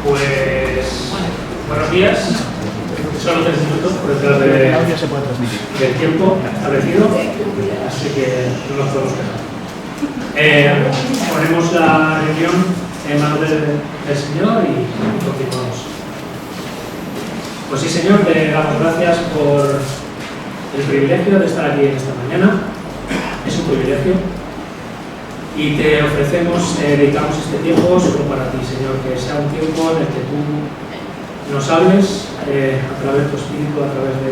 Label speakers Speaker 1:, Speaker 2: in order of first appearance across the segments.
Speaker 1: Pues buenos días. Solo 3 minutos por detrás del tiempo establecido, así que no nos podemos quejar. Ponemos la reunión en manos del Señor y continuamos. Pues sí, Señor, te damos gracias por el privilegio de estar aquí en esta mañana. Es un privilegio. Y te ofrecemos, dedicamos este tiempo solo para ti, Señor, que sea un tiempo en el que tú nos hables a través de tu Espíritu, a través de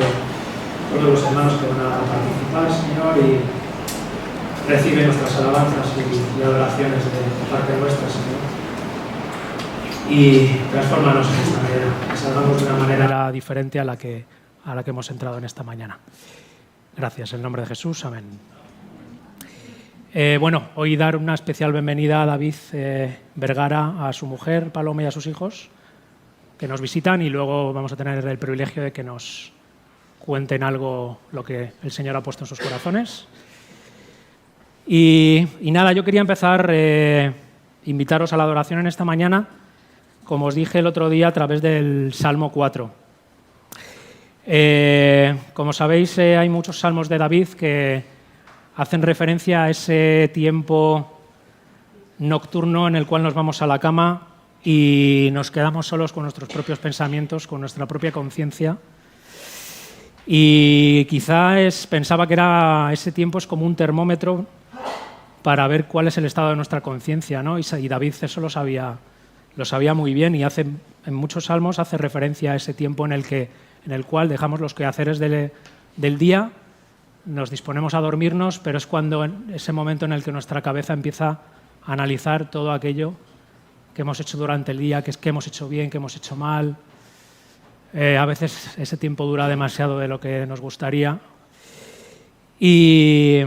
Speaker 1: todos los hermanos que van a participar, Señor, y recibe nuestras alabanzas y adoraciones de parte nuestra, Señor. Y transfórmanos en esta manera, que salgamos de una manera diferente a la que hemos entrado en esta mañana. Gracias, en nombre de Jesús, amén. Hoy dar una especial bienvenida a David Vergara, a su mujer Paloma y a sus hijos, que nos visitan, y luego vamos a tener el privilegio de que nos cuenten algo, lo que el Señor ha puesto en sus corazones. Y nada, yo quería empezar, invitaros a la adoración en esta mañana, como os dije el otro día, a través del Salmo 4. Como sabéis, hay muchos salmos de David que hacen referencia a ese tiempo nocturno en el cual nos vamos a la cama y nos quedamos solos con nuestros propios pensamientos, con nuestra propia conciencia. Y quizá pensaba que ese tiempo es como un termómetro para ver cuál es el estado de nuestra conciencia, ¿no? Y David eso lo sabía muy bien, y en muchos salmos hace referencia a ese tiempo en el cual dejamos los quehaceres del día, nos disponemos a dormirnos, pero es ese momento en el que nuestra cabeza empieza a analizar todo aquello que hemos hecho durante el día, qué hemos hecho bien, qué hemos hecho mal. A veces ese tiempo dura demasiado de lo que nos gustaría. Y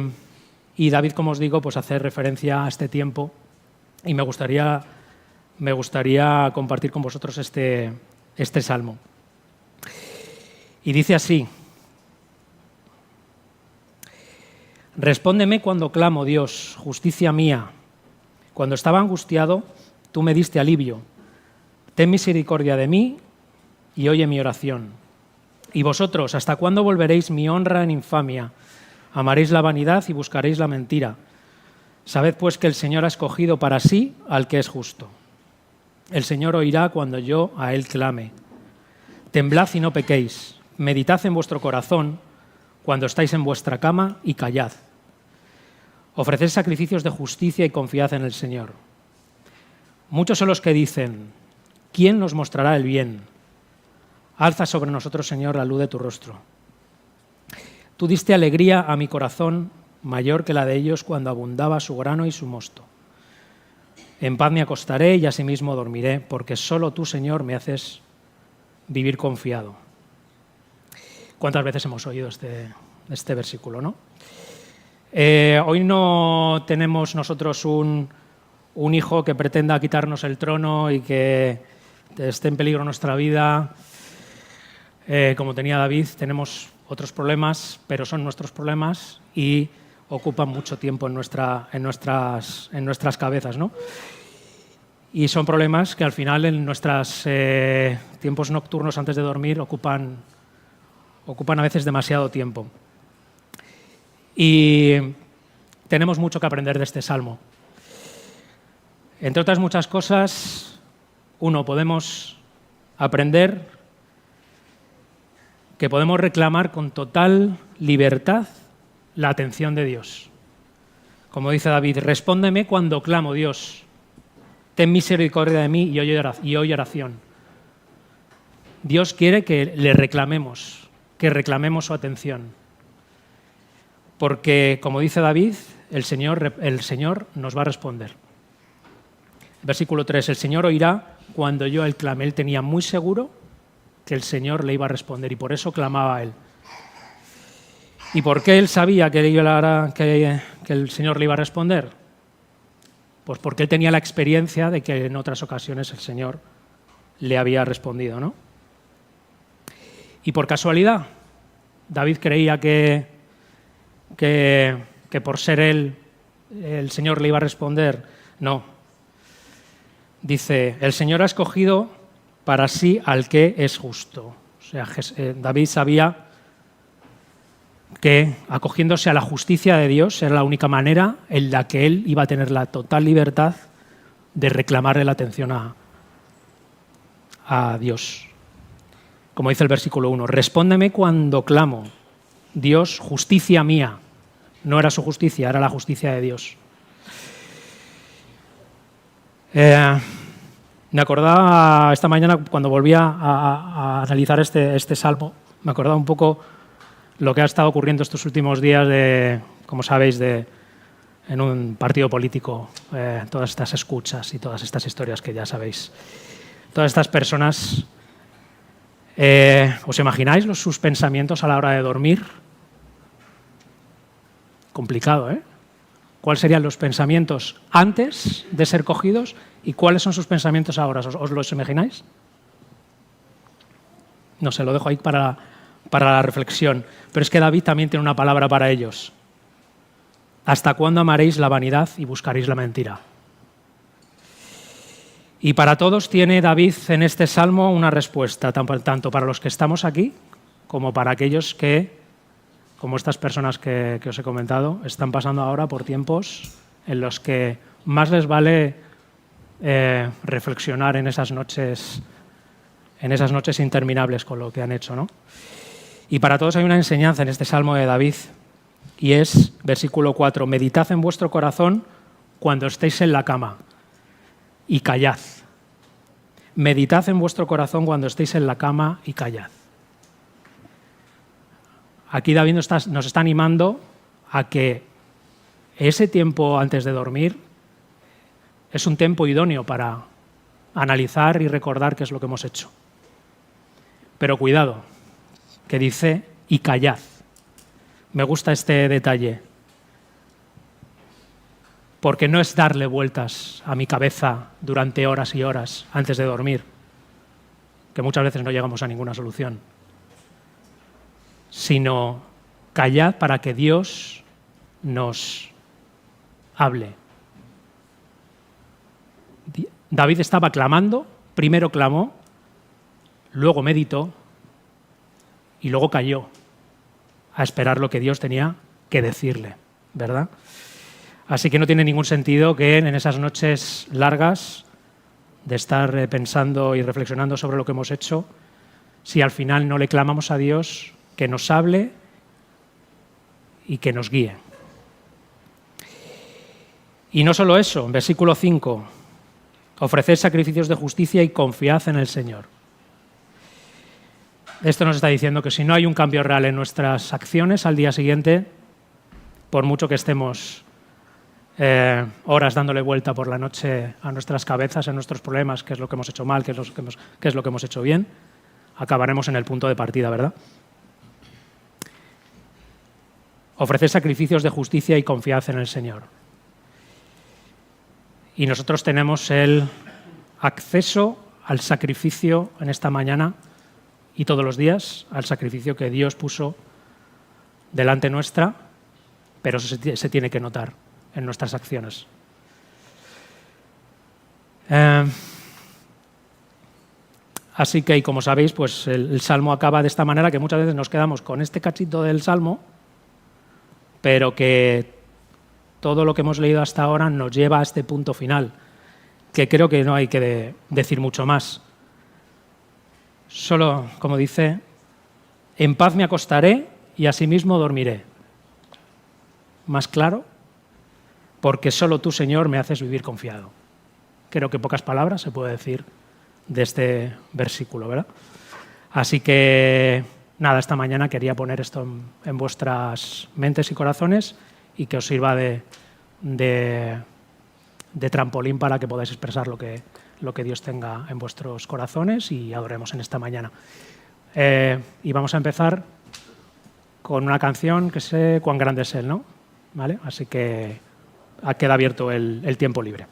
Speaker 1: David, como os digo, pues hace referencia a este tiempo, y me gustaría compartir con vosotros este salmo. Y dice así: Respóndeme cuando clamo, Dios, justicia mía. Cuando estaba angustiado, tú me diste alivio. Ten misericordia de mí y oye mi oración. Y vosotros, ¿hasta cuándo volveréis mi honra en infamia? Amaréis la vanidad y buscaréis la mentira. Sabed pues que el Señor ha escogido para sí al que es justo. El Señor oirá cuando yo a Él clame. Temblad y no pequéis. Meditad en vuestro corazón cuando estáis en vuestra cama y callad. Ofreced sacrificios de justicia y confiad en el Señor. Muchos son los que dicen: ¿quién nos mostrará el bien? Alza sobre nosotros, Señor, la luz de tu rostro. Tú diste alegría a mi corazón, mayor que la de ellos cuando abundaba su grano y su mosto. En paz me acostaré y asimismo dormiré, porque solo tú, Señor, me haces vivir confiado. ¿Cuántas veces hemos oído este versículo, no? Hoy no tenemos nosotros un hijo que pretenda quitarnos el trono y que esté en peligro nuestra vida, como tenía David. Tenemos otros problemas, pero son nuestros problemas y ocupan mucho tiempo en nuestras cabezas, ¿no? Y son problemas que al final en nuestros tiempos nocturnos antes de dormir ocupan a veces demasiado tiempo. Y tenemos mucho que aprender de este salmo. Entre otras muchas cosas, podemos aprender que podemos reclamar con total libertad la atención de Dios. Como dice David: respóndeme cuando clamo, Dios. Ten misericordia de mí y oye oración. Dios quiere que le reclamemos, que reclamemos su atención. Porque, como dice David, el Señor nos va a responder. Versículo 3, el Señor oirá cuando yo a Él clame. Él tenía muy seguro que el Señor le iba a responder y por eso clamaba a Él. ¿Y por qué él sabía que el Señor le iba a responder? Pues porque él tenía la experiencia de que en otras ocasiones el Señor le había respondido, ¿no? Y por casualidad, David creía que por ser él, el Señor le iba a responder. No. Dice: el Señor ha escogido para sí al que es justo. O sea, David sabía que acogiéndose a la justicia de Dios era la única manera en la que él iba a tener la total libertad de reclamarle la atención a Dios. Como dice el versículo 1, respóndeme cuando clamo. Dios, justicia mía. No era su justicia, era la justicia de Dios. Me acordaba esta mañana cuando volvía a analizar este salmo, me acordaba un poco lo que ha estado ocurriendo estos últimos días como sabéis, en un partido político, todas estas escuchas y todas estas historias que ya sabéis. Todas estas personas, ¿os imagináis sus pensamientos a la hora de dormir? Complicado, ¿eh? ¿Cuáles serían los pensamientos antes de ser cogidos y cuáles son sus pensamientos ahora? ¿Os los imagináis? No sé, lo dejo ahí para la reflexión. Pero es que David también tiene una palabra para ellos. ¿Hasta cuándo amaréis la vanidad y buscaréis la mentira? Y para todos tiene David en este salmo una respuesta, tanto para los que estamos aquí como para aquellos que, como estas personas que os he comentado, están pasando ahora por tiempos en los que más les vale reflexionar en esas noches interminables con lo que han hecho, ¿no? Y para todos hay una enseñanza en este salmo de David, y es, versículo 4, meditad en vuestro corazón cuando estéis en la cama y callad. Meditad en vuestro corazón cuando estéis en la cama y callad. Aquí David nos está animando a que ese tiempo antes de dormir es un tiempo idóneo para analizar y recordar qué es lo que hemos hecho. Pero cuidado, que dice, y callad. Me gusta este detalle, porque no es darle vueltas a mi cabeza durante horas y horas antes de dormir, que muchas veces no llegamos a ninguna solución, sino callad para que Dios nos hable. David estaba clamando, primero clamó, luego meditó y luego calló a esperar lo que Dios tenía que decirle, ¿verdad? Así que no tiene ningún sentido que en esas noches largas de estar pensando y reflexionando sobre lo que hemos hecho, si al final no le clamamos a Dios que nos hable y que nos guíe. Y no solo eso, en versículo 5, ofreced sacrificios de justicia y confiad en el Señor. Esto nos está diciendo que si no hay un cambio real en nuestras acciones al día siguiente, por mucho que estemos horas dándole vuelta por la noche a nuestras cabezas, a nuestros problemas, qué es lo que hemos hecho mal, qué es lo que hemos hecho bien, acabaremos en el punto de partida, ¿verdad? Ofreced sacrificios de justicia y confiad en el Señor. Y nosotros tenemos el acceso al sacrificio en esta mañana y todos los días, al sacrificio que Dios puso delante nuestra, pero eso se tiene que notar en nuestras acciones. Así que, y como sabéis, pues el Salmo acaba de esta manera, que muchas veces nos quedamos con este cachito del Salmo, pero que todo lo que hemos leído hasta ahora nos lleva a este punto final, que creo que no hay que decir mucho más. Solo, como dice, en paz me acostaré y asimismo dormiré. ¿Más claro? Porque solo tú, Señor, me haces vivir confiado. Creo que pocas palabras se puede decir de este versículo, ¿verdad? Así que, nada, esta mañana quería poner esto en vuestras mentes y corazones y que os sirva de trampolín para que podáis expresar lo que Dios tenga en vuestros corazones y adoremos en esta mañana. Y vamos a empezar con una canción que sé cuán grande es Él, ¿no? ¿Vale? Así que queda abierto el tiempo libre.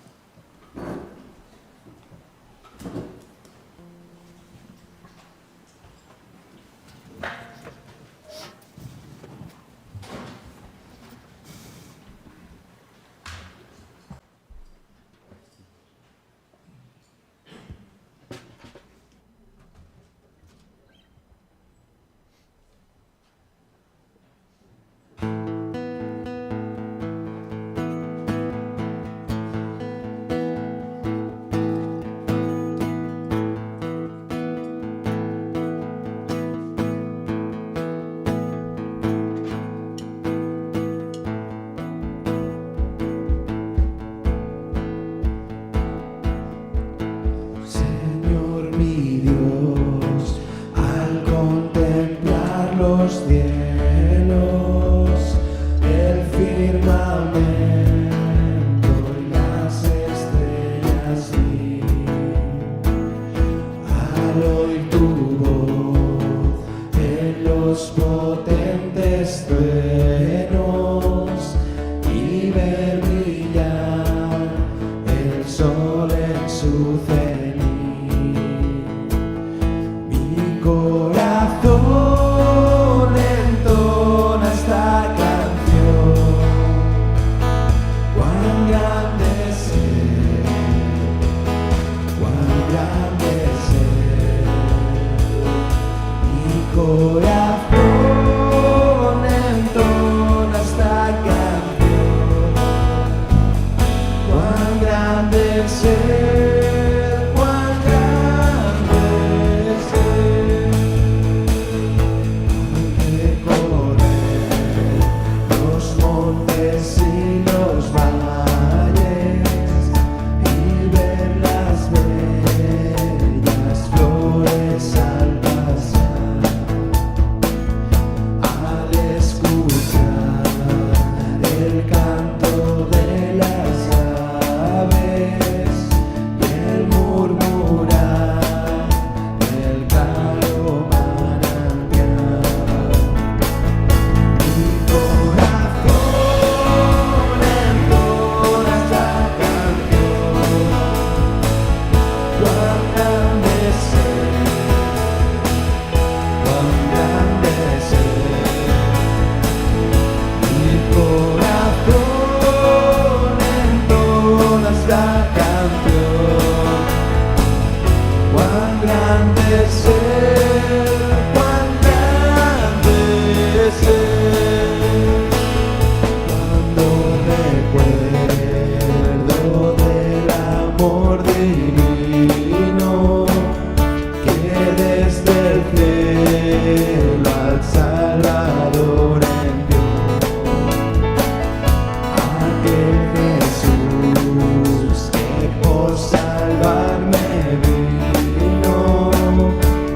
Speaker 2: Jesús que por salvarme vino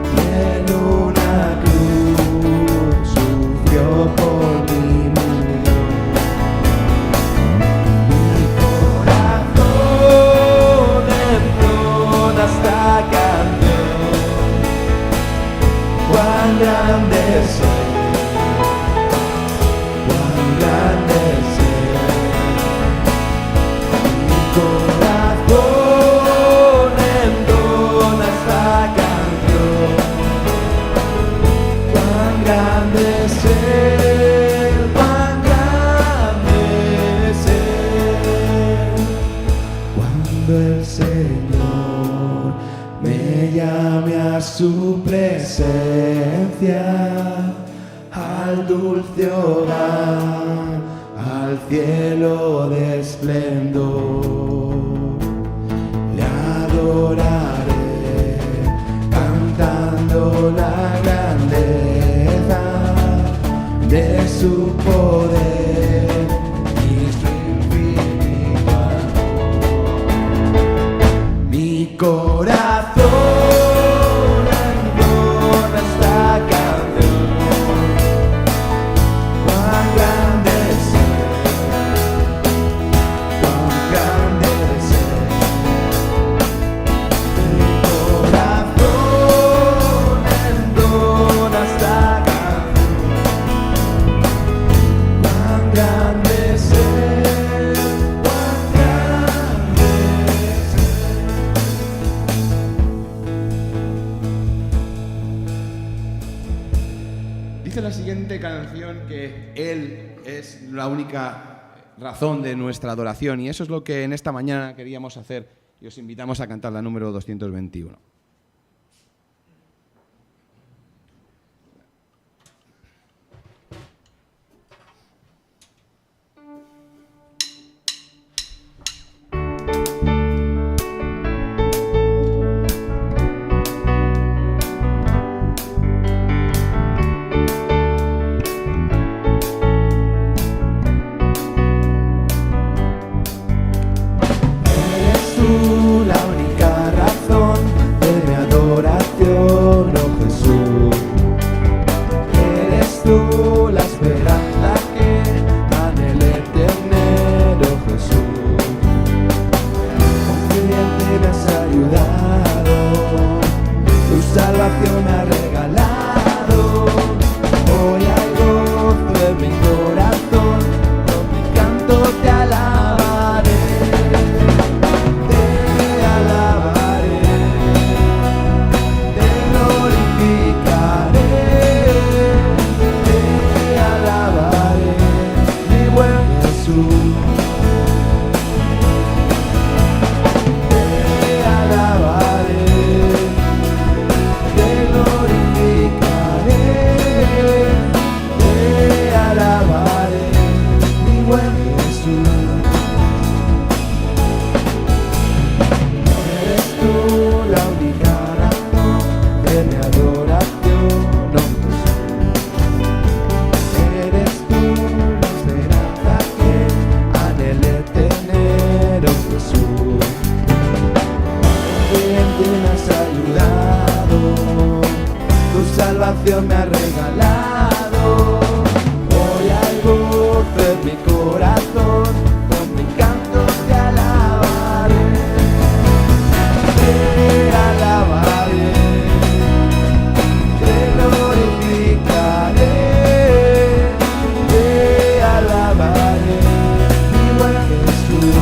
Speaker 2: y en una cruz sufrió por mí, murió. Mi corazón entona esta canción, cuán grande soy, cuán grande soy. Mi corazón entona esta canción, cuán grande es Él, cuán grande es Él. Cuando el Señor me llame a su presencia, al dulce hogar, al cielo de esplendor, le adoraré cantando la grandeza de su poder y su infinito amor. Mi corazón entona esta canción, cuán grande es Él, cuán grande es Él. Mi corazón entona esta canción, cuán grande es Él, cuán grande es Él.
Speaker 3: Dice la siguiente canción que Él es la única razón de nuestra adoración, y eso es lo que en esta mañana queríamos hacer, y os invitamos a cantar la número 221.
Speaker 2: Eres tú la única razón de mi adoración, oh Jesús. Eres tú la esperanza que anhelé tener, oh Jesús. Confidente me has ayudado, tu salvación me ha regalado. Hoy hay gozo en mi corazón, con mi canto te alabaré. Te alabaré, te glorificaré, te alabaré, mi buen Jesús. Te alabaré, te glorificaré, te alabaré, mi buen Jesús. Eres tú la única razón de mi adoración, oh Jesús. Eres tú la esperanza que anhelé tener, oh Jesús. Confidente me has ayudado, tu salvación me ha regalado. Hoy hay gozo en mi corazón, con mi canto te alabaré. Te alabaré, te glorificaré, te alabaré, mi buen Jesús.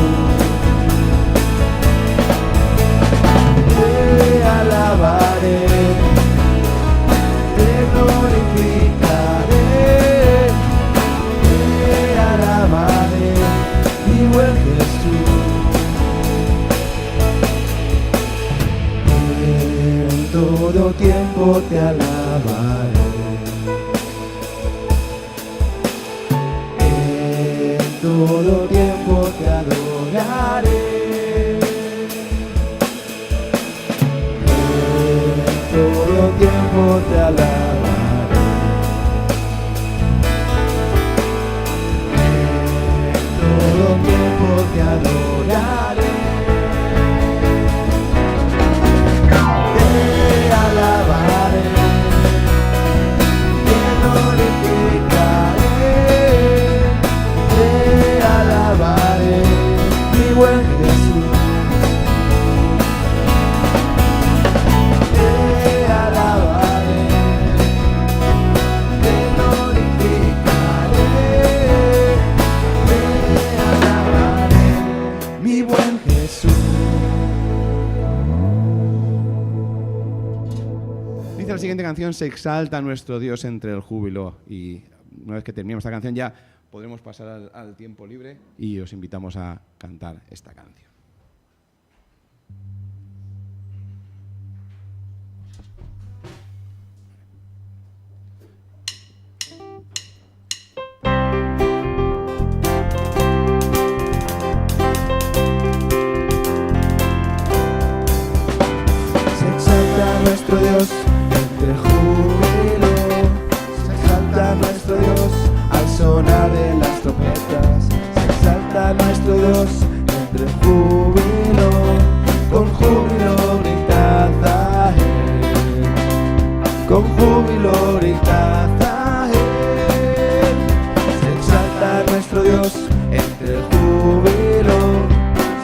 Speaker 2: Te alabaré, te glorificaré, te alabaré, mi buen Jesús. En todo tiempo te alabaré, en todo tiempo te adoraré, en todo tiempo te alabaré, en todo tiempo
Speaker 3: siguiente canción se exalta nuestro Dios entre el júbilo. Y una vez que terminemos esta canción ya podremos pasar al tiempo libre y os invitamos a cantar esta canción.
Speaker 2: Nuestro Dios entre júbilo, se exalta nuestro Dios al sonar de las trompetas, se exalta nuestro Dios entre júbilo, con júbilo gritad a Él, con júbilo gritad a Él, se exalta nuestro Dios entre júbilo,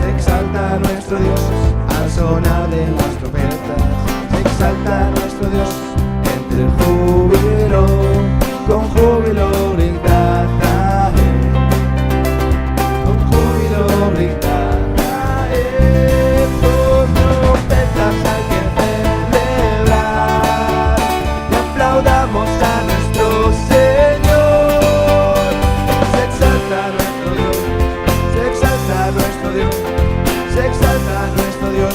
Speaker 2: se exalta nuestro Dios al sonar de las trompetas. Exalta nuestro Dios entre el júbilo, con júbilo gritad a Él, con júbilo gritad a Él, con trompetas hay que celebrar y aplaudamos a nuestro Señor. Se exalta nuestro Dios, se exalta nuestro Dios, se exalta nuestro Dios,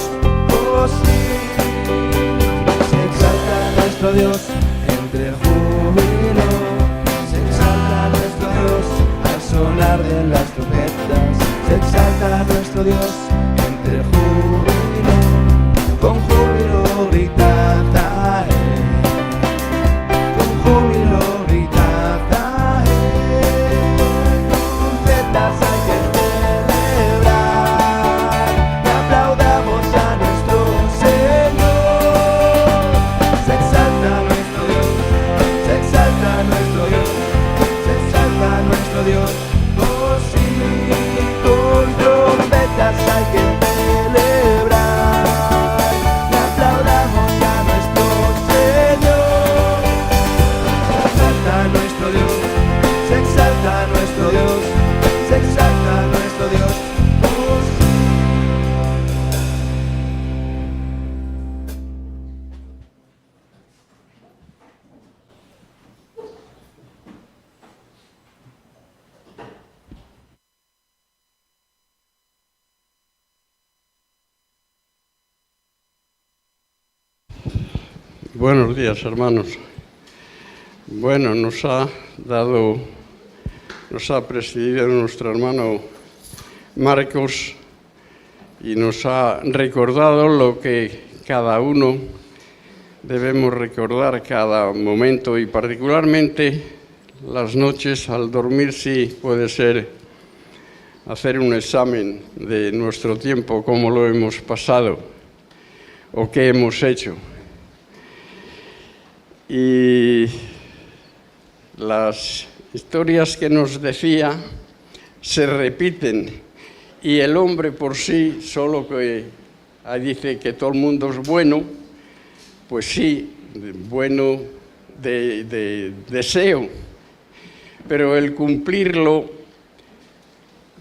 Speaker 2: oh sí. Nuestro Dios entre el júbilo, se exalta nuestro Dios al sonar de las trompetas, se exalta nuestro Dios entre el júbilo, con júbilo gritad a Él, con júbilo gritad a Él, trompetas hay que celebrar y aplaudamos a nuestro Señor. Se exalta nuestro Dios, se exalta nuestro Dios, se exalta nuestro Dios, oh sí, con trompetas hay que celebrar y aplaudamos a nuestro Señor. Se exalta nuestro Dios, se exalta nuestro Dios, se exalta nuestro Dios, oh sí.
Speaker 4: Buenos días, hermanos. Bueno, nos ha presidido nuestro hermano Marcos y nos ha recordado lo que cada uno debemos recordar cada momento y particularmente las noches al dormir, sí puede ser hacer un examen de nuestro tiempo, cómo lo hemos pasado o qué hemos hecho. Y las historias que nos decía se repiten y el hombre por sí, solo que ahí dice que todo el mundo es bueno, pues sí, bueno de deseo, pero el cumplirlo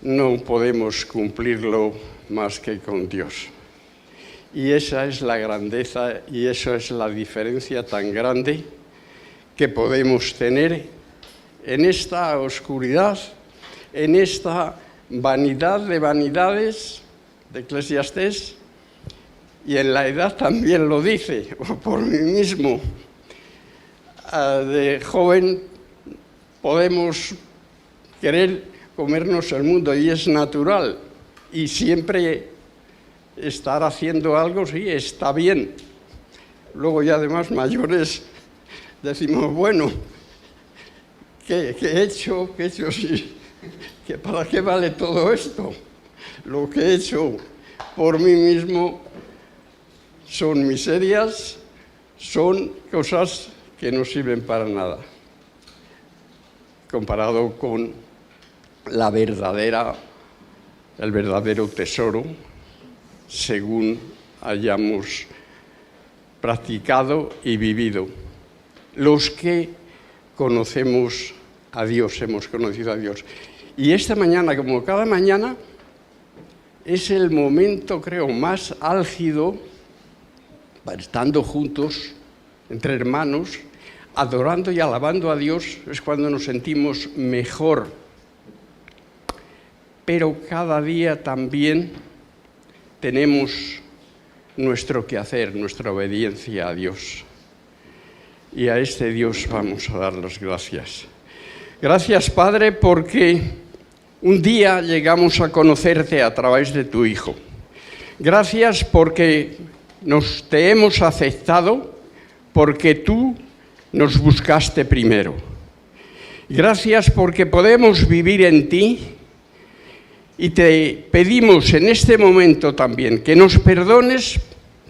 Speaker 4: no podemos cumplirlo más que con Dios. Y esa es la grandeza y esa es la diferencia tan grande que podemos tener en esta oscuridad, en esta vanidad de vanidades de Eclesiastés, y en la edad también lo dice, o por mí mismo. De joven podemos querer comernos el mundo y es natural, y siempre estar haciendo algo, sí, está bien. Luego ya además mayores decimos, bueno, ¿qué he hecho? ¿Qué he hecho? Sí, ¿para qué vale todo esto? Lo que he hecho por mí mismo son miserias, son cosas que no sirven para nada, comparado con el verdadero tesoro, según hayamos practicado y vivido. Los que conocemos a Dios, hemos conocido a Dios. Y esta mañana, como cada mañana, es el momento, creo, más álgido, estando juntos, entre hermanos, adorando y alabando a Dios, es cuando nos sentimos mejor. Pero cada día también tenemos nuestro quehacer, nuestra obediencia a Dios. Y a este Dios vamos a dar las gracias. Gracias, Padre, porque un día llegamos a conocerte a través de tu Hijo. Gracias porque te hemos aceptado, porque tú nos buscaste primero. Gracias porque podemos vivir en ti. Y te pedimos en este momento también que nos perdones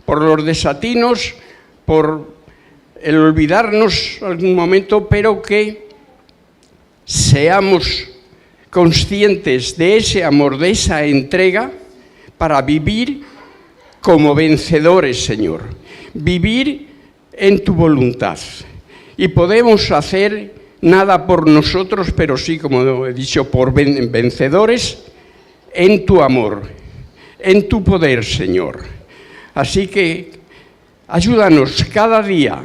Speaker 4: por los desatinos, por el olvidarnos algún momento, pero que seamos conscientes de ese amor, de esa entrega, para vivir como vencedores, Señor. Vivir en tu voluntad. Y podemos hacer nada por nosotros, pero sí, como he dicho, por vencedores, en tu amor, en tu poder, Señor. Así que ayúdanos cada día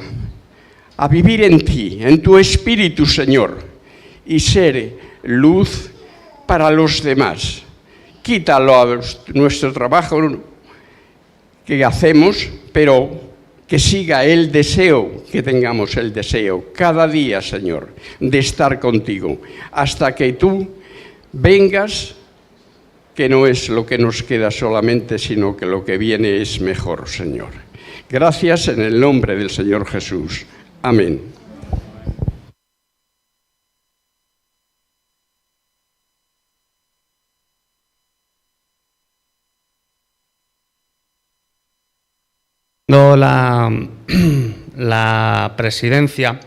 Speaker 4: a vivir en ti, en tu Espíritu, Señor, y ser luz para los demás. Quítalo a nuestro trabajo que hacemos, pero que siga el deseo, que tengamos el deseo cada día, Señor, de estar contigo, hasta que tú vengas, que no es lo que nos queda solamente, sino que lo que viene es mejor, Señor. Gracias en el nombre del Señor Jesús. Amén.
Speaker 5: La presidencia,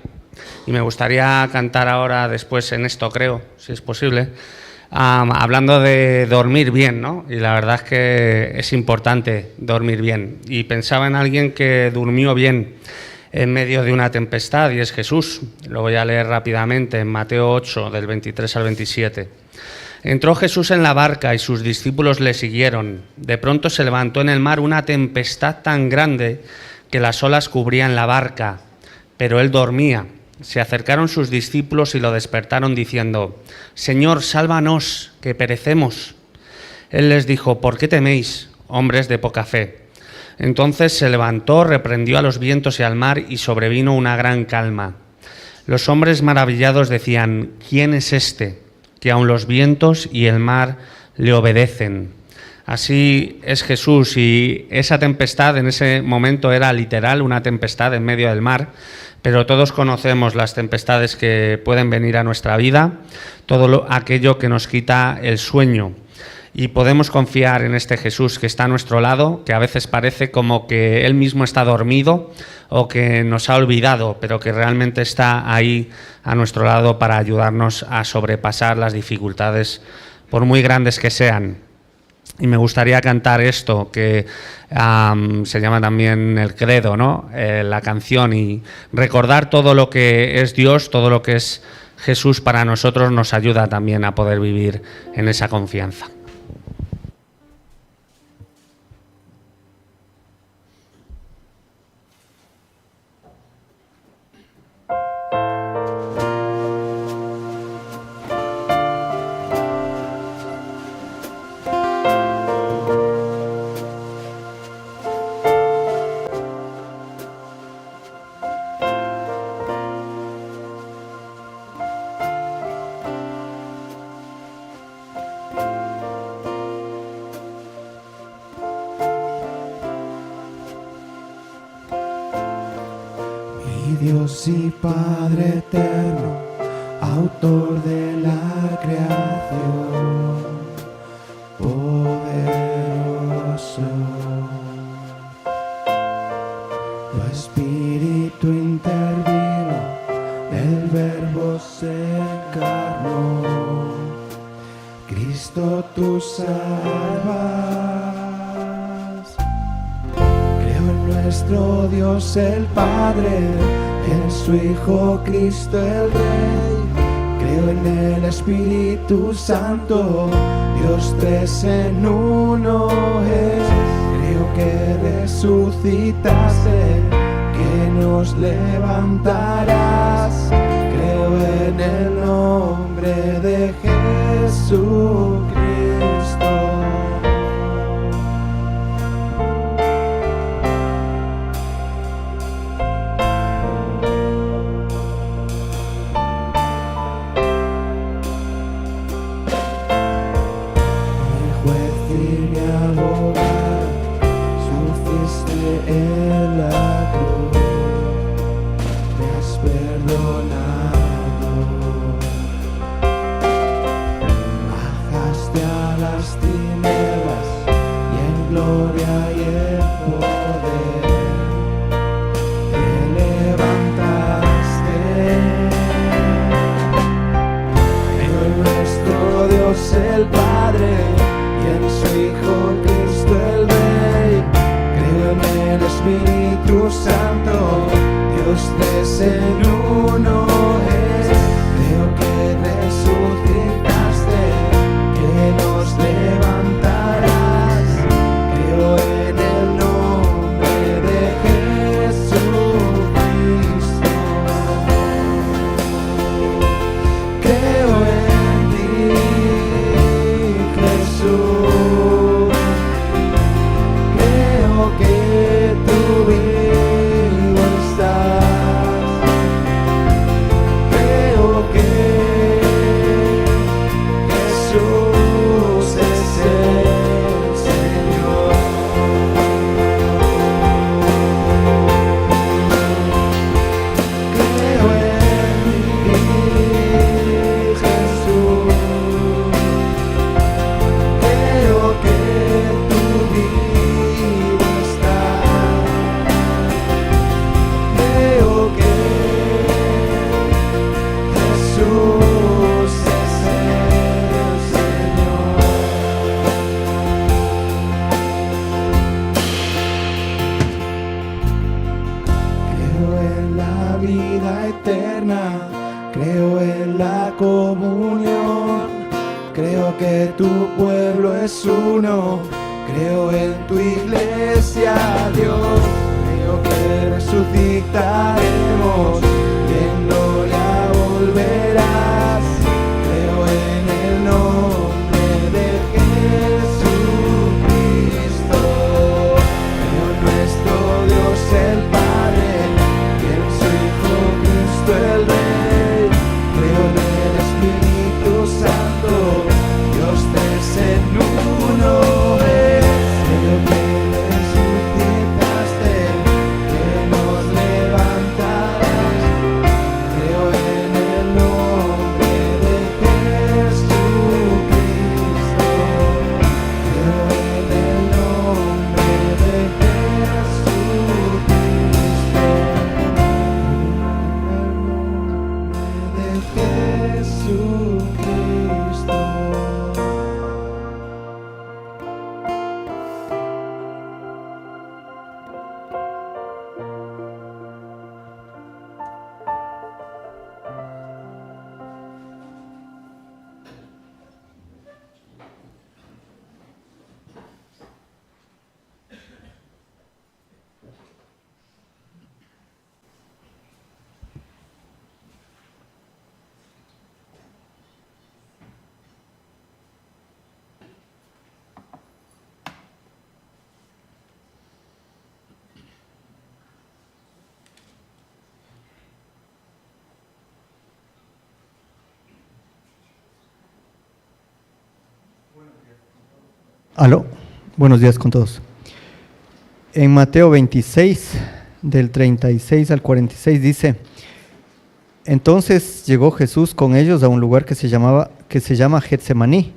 Speaker 5: y me gustaría cantar ahora después en esto, creo, si es posible, hablando de dormir bien, ¿no? Y la verdad es que es importante dormir bien. Y pensaba en alguien que durmió bien en medio de una tempestad, y es Jesús. Lo voy a leer rápidamente en Mateo 8, del 23 al 27. Entró Jesús en la barca y sus discípulos le siguieron. De pronto se levantó en el mar una tempestad tan grande que las olas cubrían la barca, pero él dormía. Se acercaron sus discípulos y lo despertaron diciendo: «Señor, sálvanos, que perecemos». Él les dijo: «¿Por qué teméis, hombres de poca fe?». Entonces se levantó, reprendió a los vientos y al mar, y sobrevino una gran calma. Los hombres maravillados decían: «¿Quién es este, que aun los vientos y el mar le obedecen?». Así es Jesús, y esa tempestad en ese momento era literal, una tempestad en medio del mar, pero todos conocemos las tempestades que pueden venir a nuestra vida, todo aquello que nos quita el sueño. Y podemos confiar en este Jesús que está a nuestro lado, que a veces parece como que Él mismo está dormido o que nos ha olvidado, pero que realmente está ahí a nuestro lado para ayudarnos a sobrepasar las dificultades, por muy grandes que sean. Y me gustaría cantar esto, que se llama también el credo, ¿no? La canción, y recordar todo lo que es Dios, todo lo que es Jesús para nosotros, nos ayuda también a poder vivir en esa confianza.
Speaker 2: Dios y Padre eterno, autor de la creación, poderoso. Tu espíritu intervino, el verbo se encarnó. Cristo, tú salvas. Creo en nuestro Dios el Padre, en su Hijo Cristo el Rey. Creo en el Espíritu Santo, Dios tres en uno es. Creo que resucitaste, que nos levantarás. Creo en el nombre de Jesucristo. Mi juez y mi abogado, sufriste en la cruz, me has perdonado. Bajaste a las tinieblas y en gloria y en poder te levantaste. Creo en nuestro Dios el Padre y en su Hijo Cristo el Rey. Creo en el Espíritu Santo, Dios tres en uno es. Creo que resucitaste, que nos levantarás. Creo en el nombre de Jesucristo. Creo en ti, Jesús. Creo que tú vivo estás. Creo que Jesús es el Señor. Creo en ti, Jesús. Creo que tú vivo estás. Creo que Jesús es el Señor. Creo en la vida eterna, creo en la comunión, creo que tu pueblo es uno, creo en tu iglesia, Dios, creo que resucitaremos y en gloria volverás. Creo en el nombre de Jesucristo. Creo en nuestro Dios el Padre y en su Hijo Cristo el Rey. Creo en el Espíritu Santo, Dios tres en uno es. Creo que resucitaste, que nos levantarás. Creo en el nombre de Jesucristo. Creo en el nombre de Jesucristo. En el nombre de Jesucristo.
Speaker 6: Aló, buenos días con todos. En Mateo 26, del 36 al 46 dice: Entonces llegó Jesús con ellos a un lugar que se llama Getsemaní,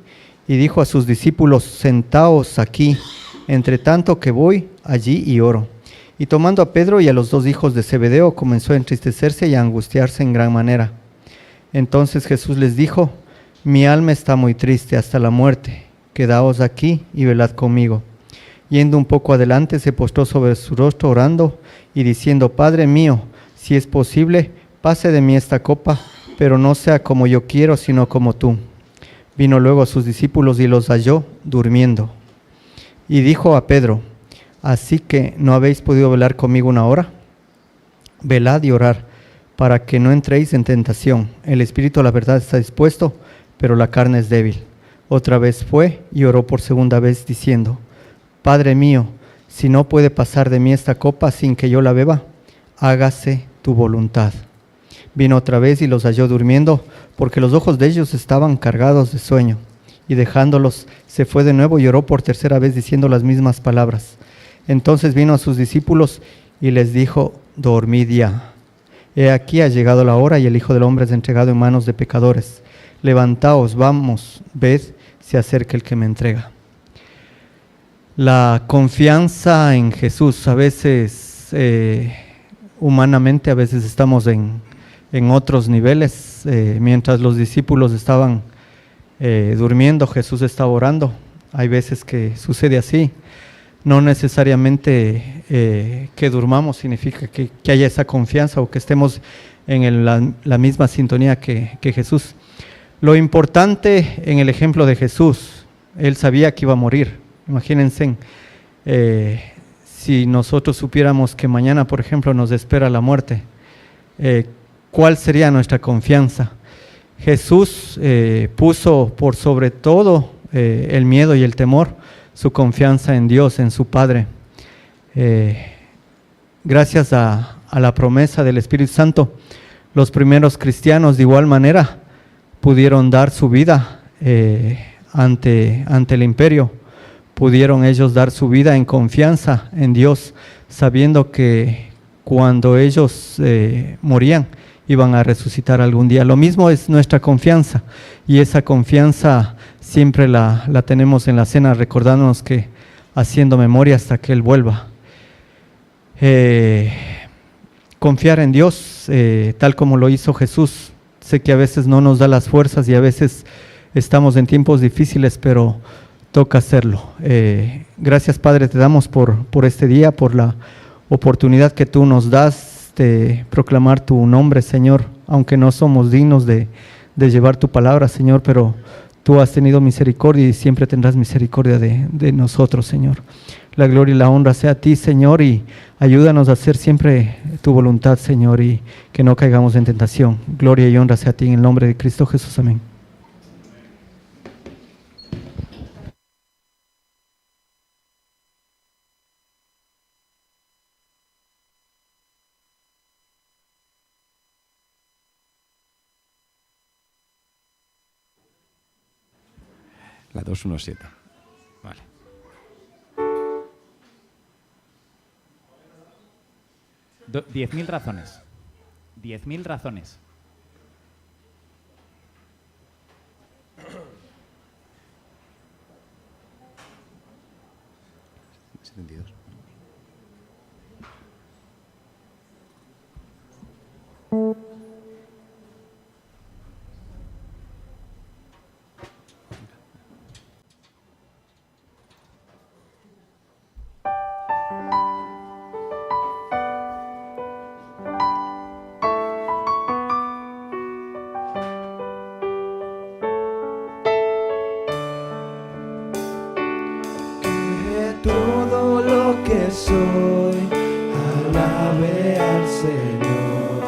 Speaker 6: y dijo a sus discípulos: Sentaos aquí, entre tanto que voy allí y oro. Y tomando a Pedro y a los dos hijos de Zebedeo, comenzó a entristecerse y a angustiarse en gran manera. Entonces Jesús les dijo: Mi alma está muy triste hasta la muerte. Quedaos aquí y velad conmigo. Yendo un poco adelante, se postró sobre su rostro orando y diciendo: Padre mío, si es posible, pase de mí esta copa, pero no sea como yo quiero, sino como tú. Vino luego a sus discípulos y los halló durmiendo. Y dijo a Pedro: ¿Así que no habéis podido velar conmigo una hora? velad y orad, para que no entréis en tentación. El espíritu a la verdad está dispuesto, pero la carne es débil. Otra vez fue y oró por segunda vez, diciendo: Padre mío, si no puede pasar de mí esta copa sin que yo la beba, hágase tu voluntad. Vino otra vez y los halló durmiendo, porque los ojos de ellos estaban cargados de sueño. Y dejándolos, se fue de nuevo y oró por tercera vez, diciendo las mismas palabras. Entonces vino a sus discípulos y les dijo: dormid ya. He aquí ha llegado la hora y el Hijo del Hombre es entregado en manos de pecadores. Levantaos, vamos, ved, se acerca el que me entrega. La confianza en Jesús, a veces humanamente, a veces estamos en otros niveles. Mientras los discípulos estaban durmiendo, Jesús estaba orando. Hay veces que sucede así. No necesariamente que durmamos significa que haya esa confianza o que estemos en la misma sintonía que Jesús. Lo importante en el ejemplo de Jesús, Él sabía que iba a morir. Imagínense, si nosotros supiéramos que mañana, por ejemplo, nos espera la muerte, ¿cuál sería nuestra confianza? Jesús puso por sobre todo el miedo y el temor, su confianza en Dios, en su Padre. Gracias a la promesa del Espíritu Santo, los primeros cristianos de igual manera pudieron dar su vida ante el imperio. Pudieron ellos dar su vida en confianza en Dios, sabiendo que cuando ellos morían, iban a resucitar algún día. Lo mismo es nuestra confianza, y esa confianza siempre la tenemos en la cena, recordándonos que haciendo memoria hasta que Él vuelva. Confiar en Dios, tal como lo hizo Jesús. Sé que a veces no nos da las fuerzas y a veces estamos en tiempos difíciles, pero toca hacerlo. Gracias, Padre, te damos por este día, por la oportunidad que tú nos das de proclamar tu nombre, Señor, aunque no somos dignos de llevar tu palabra, Señor, pero tú has tenido misericordia y siempre tendrás misericordia de nosotros, Señor. La gloria y la honra sea a ti, Señor, y ayúdanos a hacer siempre tu voluntad, Señor, y que no caigamos en tentación. Gloria y honra sea a ti, en el nombre de Cristo Jesús. Amén.
Speaker 3: La 217. Vale.
Speaker 7: Diez mil razones. 10.000 razones.
Speaker 2: Todo lo que soy, alabe al Señor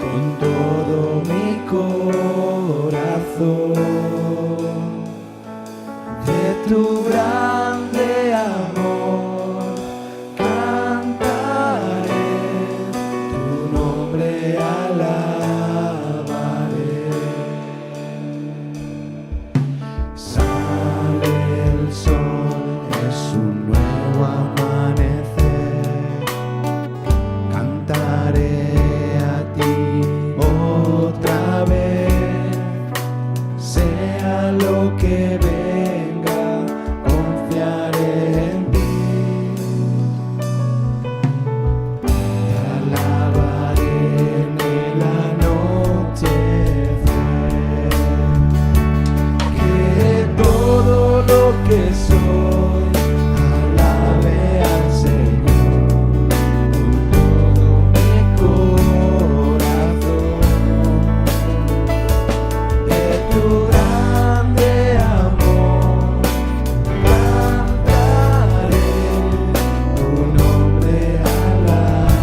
Speaker 2: con todo mi corazón. De tu grande amor cantaré, tu nombre alabaré. Sale el sol, es un nuevo amanecer, cantaré a ti otra vez, sea lo que venga, confiaré en ti, te alabaré en el anochecer, que todo lo que soy alabe al Señor con todo mi corazón. De tu grande amor cantaré, tu nombre alabaré.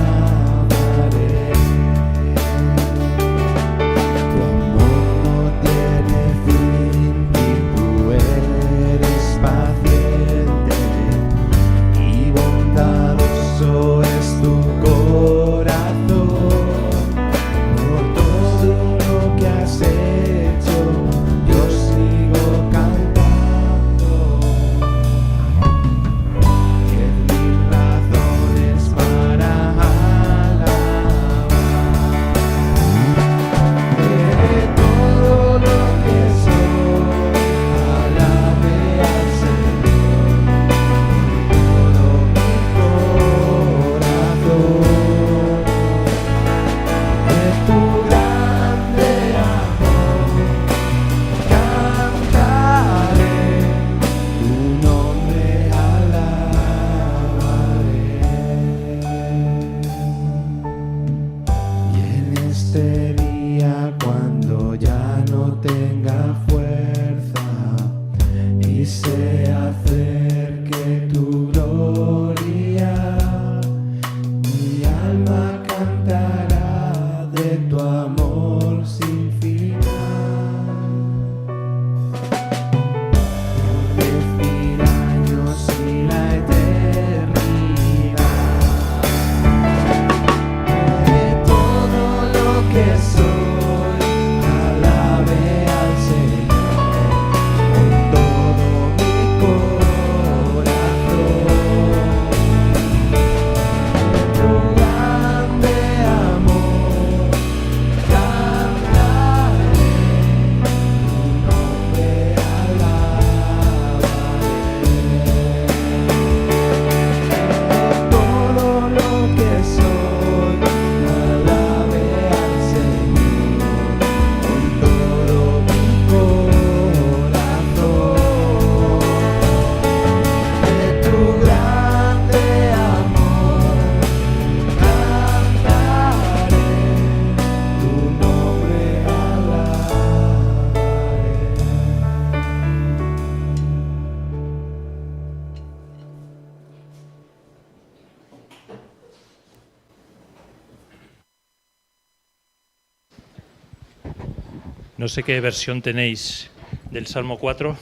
Speaker 8: No sé qué versión tenéis del Salmo 4,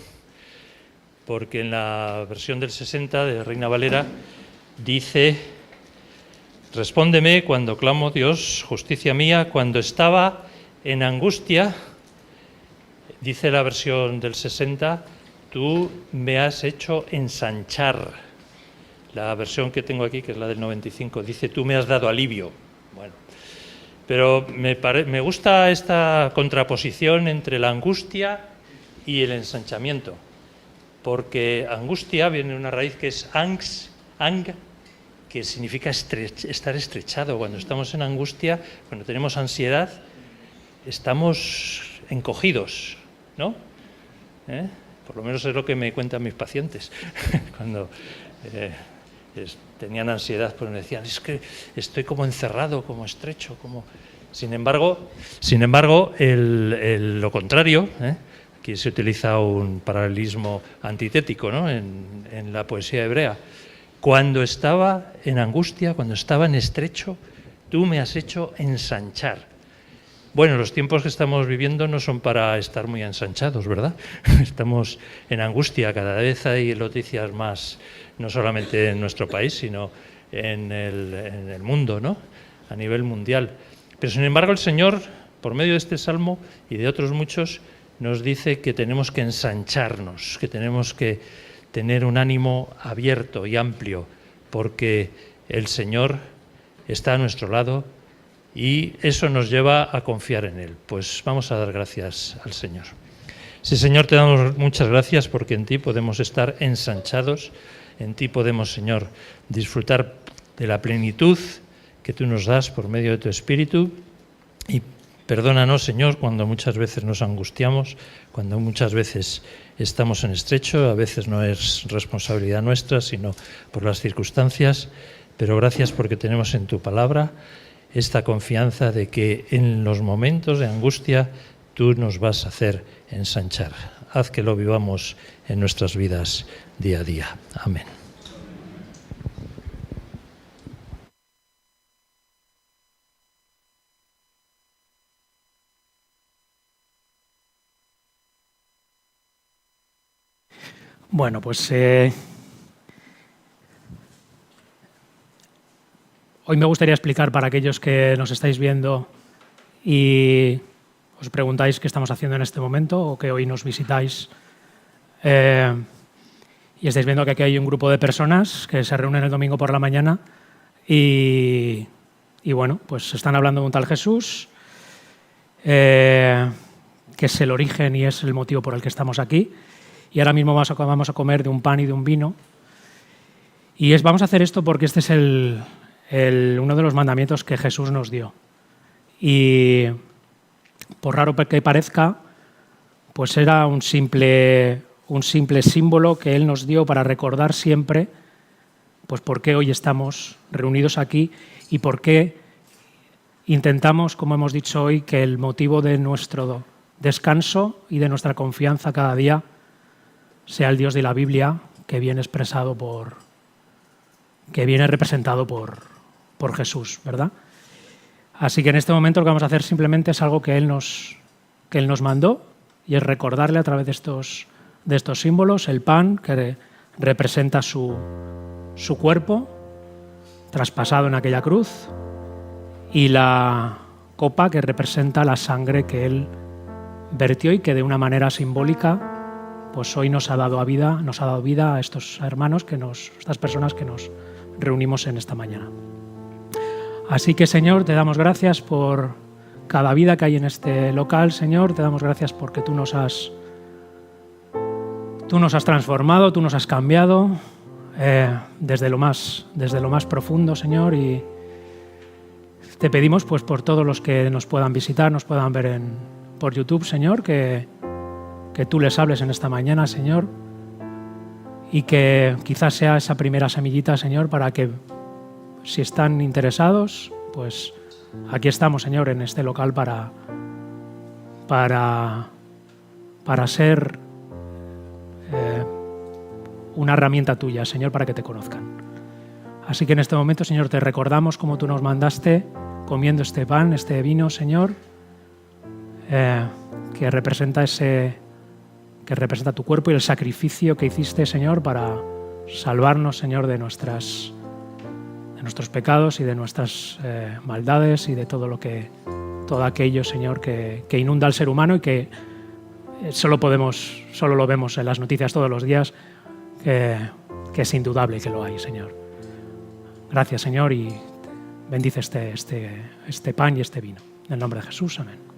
Speaker 8: porque en la versión del 60 de Reina Valera dice: respóndeme cuando clamo, Dios, justicia mía, cuando estaba en angustia. Dice la versión del 60, tú me has hecho ensanchar. La versión que tengo aquí, que es la del 95, dice, tú me has dado alivio. Bueno, pero me gusta esta contraposición entre la angustia y el ensanchamiento, porque angustia viene de una raíz que es ang, que significa estar estrechado. Cuando estamos en angustia, cuando tenemos ansiedad, estamos encogidos, ¿no? Por lo menos es lo que me cuentan mis pacientes. Cuando tenían ansiedad, pues me decían, es que estoy como encerrado, como estrecho, como... Sin embargo, lo contrario, aquí se utiliza un paralelismo antitético, ¿no? en la poesía hebrea. Cuando estaba en angustia, cuando estaba en estrecho, tú me has hecho ensanchar. Bueno, los tiempos que estamos viviendo no son para estar muy ensanchados, ¿verdad? Estamos en angustia, cada vez hay noticias más, no solamente en nuestro país, sino en el mundo, ¿no? A nivel mundial. Pero sin embargo el Señor, por medio de este salmo y de otros muchos, nos dice que tenemos que ensancharnos, que tenemos que tener un ánimo abierto y amplio, porque el Señor está a nuestro lado y eso nos lleva a confiar en Él. Pues vamos a dar gracias al Señor. Sí, Señor, te damos muchas gracias porque en ti podemos estar ensanchados, en ti podemos, Señor, disfrutar de la plenitud que tú nos das por medio de tu Espíritu. Y perdónanos, Señor, cuando muchas veces nos angustiamos, cuando muchas veces estamos en estrecho, a veces no es responsabilidad nuestra, sino por las circunstancias, pero gracias porque tenemos en tu palabra esta confianza de que en los momentos de angustia tú nos vas a hacer ensanchar. Haz que lo vivamos en nuestras vidas día a día. Amén.
Speaker 1: Bueno, pues hoy me gustaría explicar para aquellos que nos estáis viendo y os preguntáis qué estamos haciendo en este momento o que hoy nos visitáis y estáis viendo que aquí hay un grupo de personas que se reúnen el domingo por la mañana y bueno, pues están hablando de un tal Jesús que es el origen y es el motivo por el que estamos aquí. Y ahora mismo vamos a comer de un pan y de un vino. Y vamos a hacer esto porque este es uno de los mandamientos que Jesús nos dio. Y por raro que parezca, pues era un simple símbolo que Él nos dio para recordar siempre pues por qué hoy estamos reunidos aquí y por qué intentamos, como hemos dicho hoy, que el motivo de nuestro descanso y de nuestra confianza cada día sea el Dios de la Biblia, que viene representado por Jesús, ¿verdad? Así que en este momento lo que vamos a hacer simplemente es algo que Él nos mandó, y es recordarle a través de estos símbolos el pan que representa su cuerpo traspasado en aquella cruz y la copa que representa la sangre que Él vertió y que de una manera simbólica pues hoy nos ha dado vida a estos hermanos, estas personas que nos reunimos en esta mañana. Así que, Señor, te damos gracias por cada vida que hay en este local, Señor. Te damos gracias porque tú nos has transformado, tú nos has cambiado desde lo más profundo, Señor. Y te pedimos pues por todos los que nos puedan visitar, nos puedan ver por YouTube, Señor, que tú les hables en esta mañana, Señor, y que quizás sea esa primera semillita, Señor, para que, si están interesados, pues aquí estamos, Señor, en este local para ser una herramienta tuya, Señor, para que te conozcan. Así que en este momento, Señor, te recordamos como tú nos mandaste, comiendo este pan, este vino, Señor, que representa tu cuerpo y el sacrificio que hiciste, Señor, para salvarnos, Señor, de nuestros pecados y de nuestras maldades y de todo aquello, Señor, que inunda al ser humano y que solo lo vemos en las noticias todos los días, que es indudable que lo hay, Señor. Gracias, Señor, y bendice este pan y este vino. En el nombre de Jesús, amén.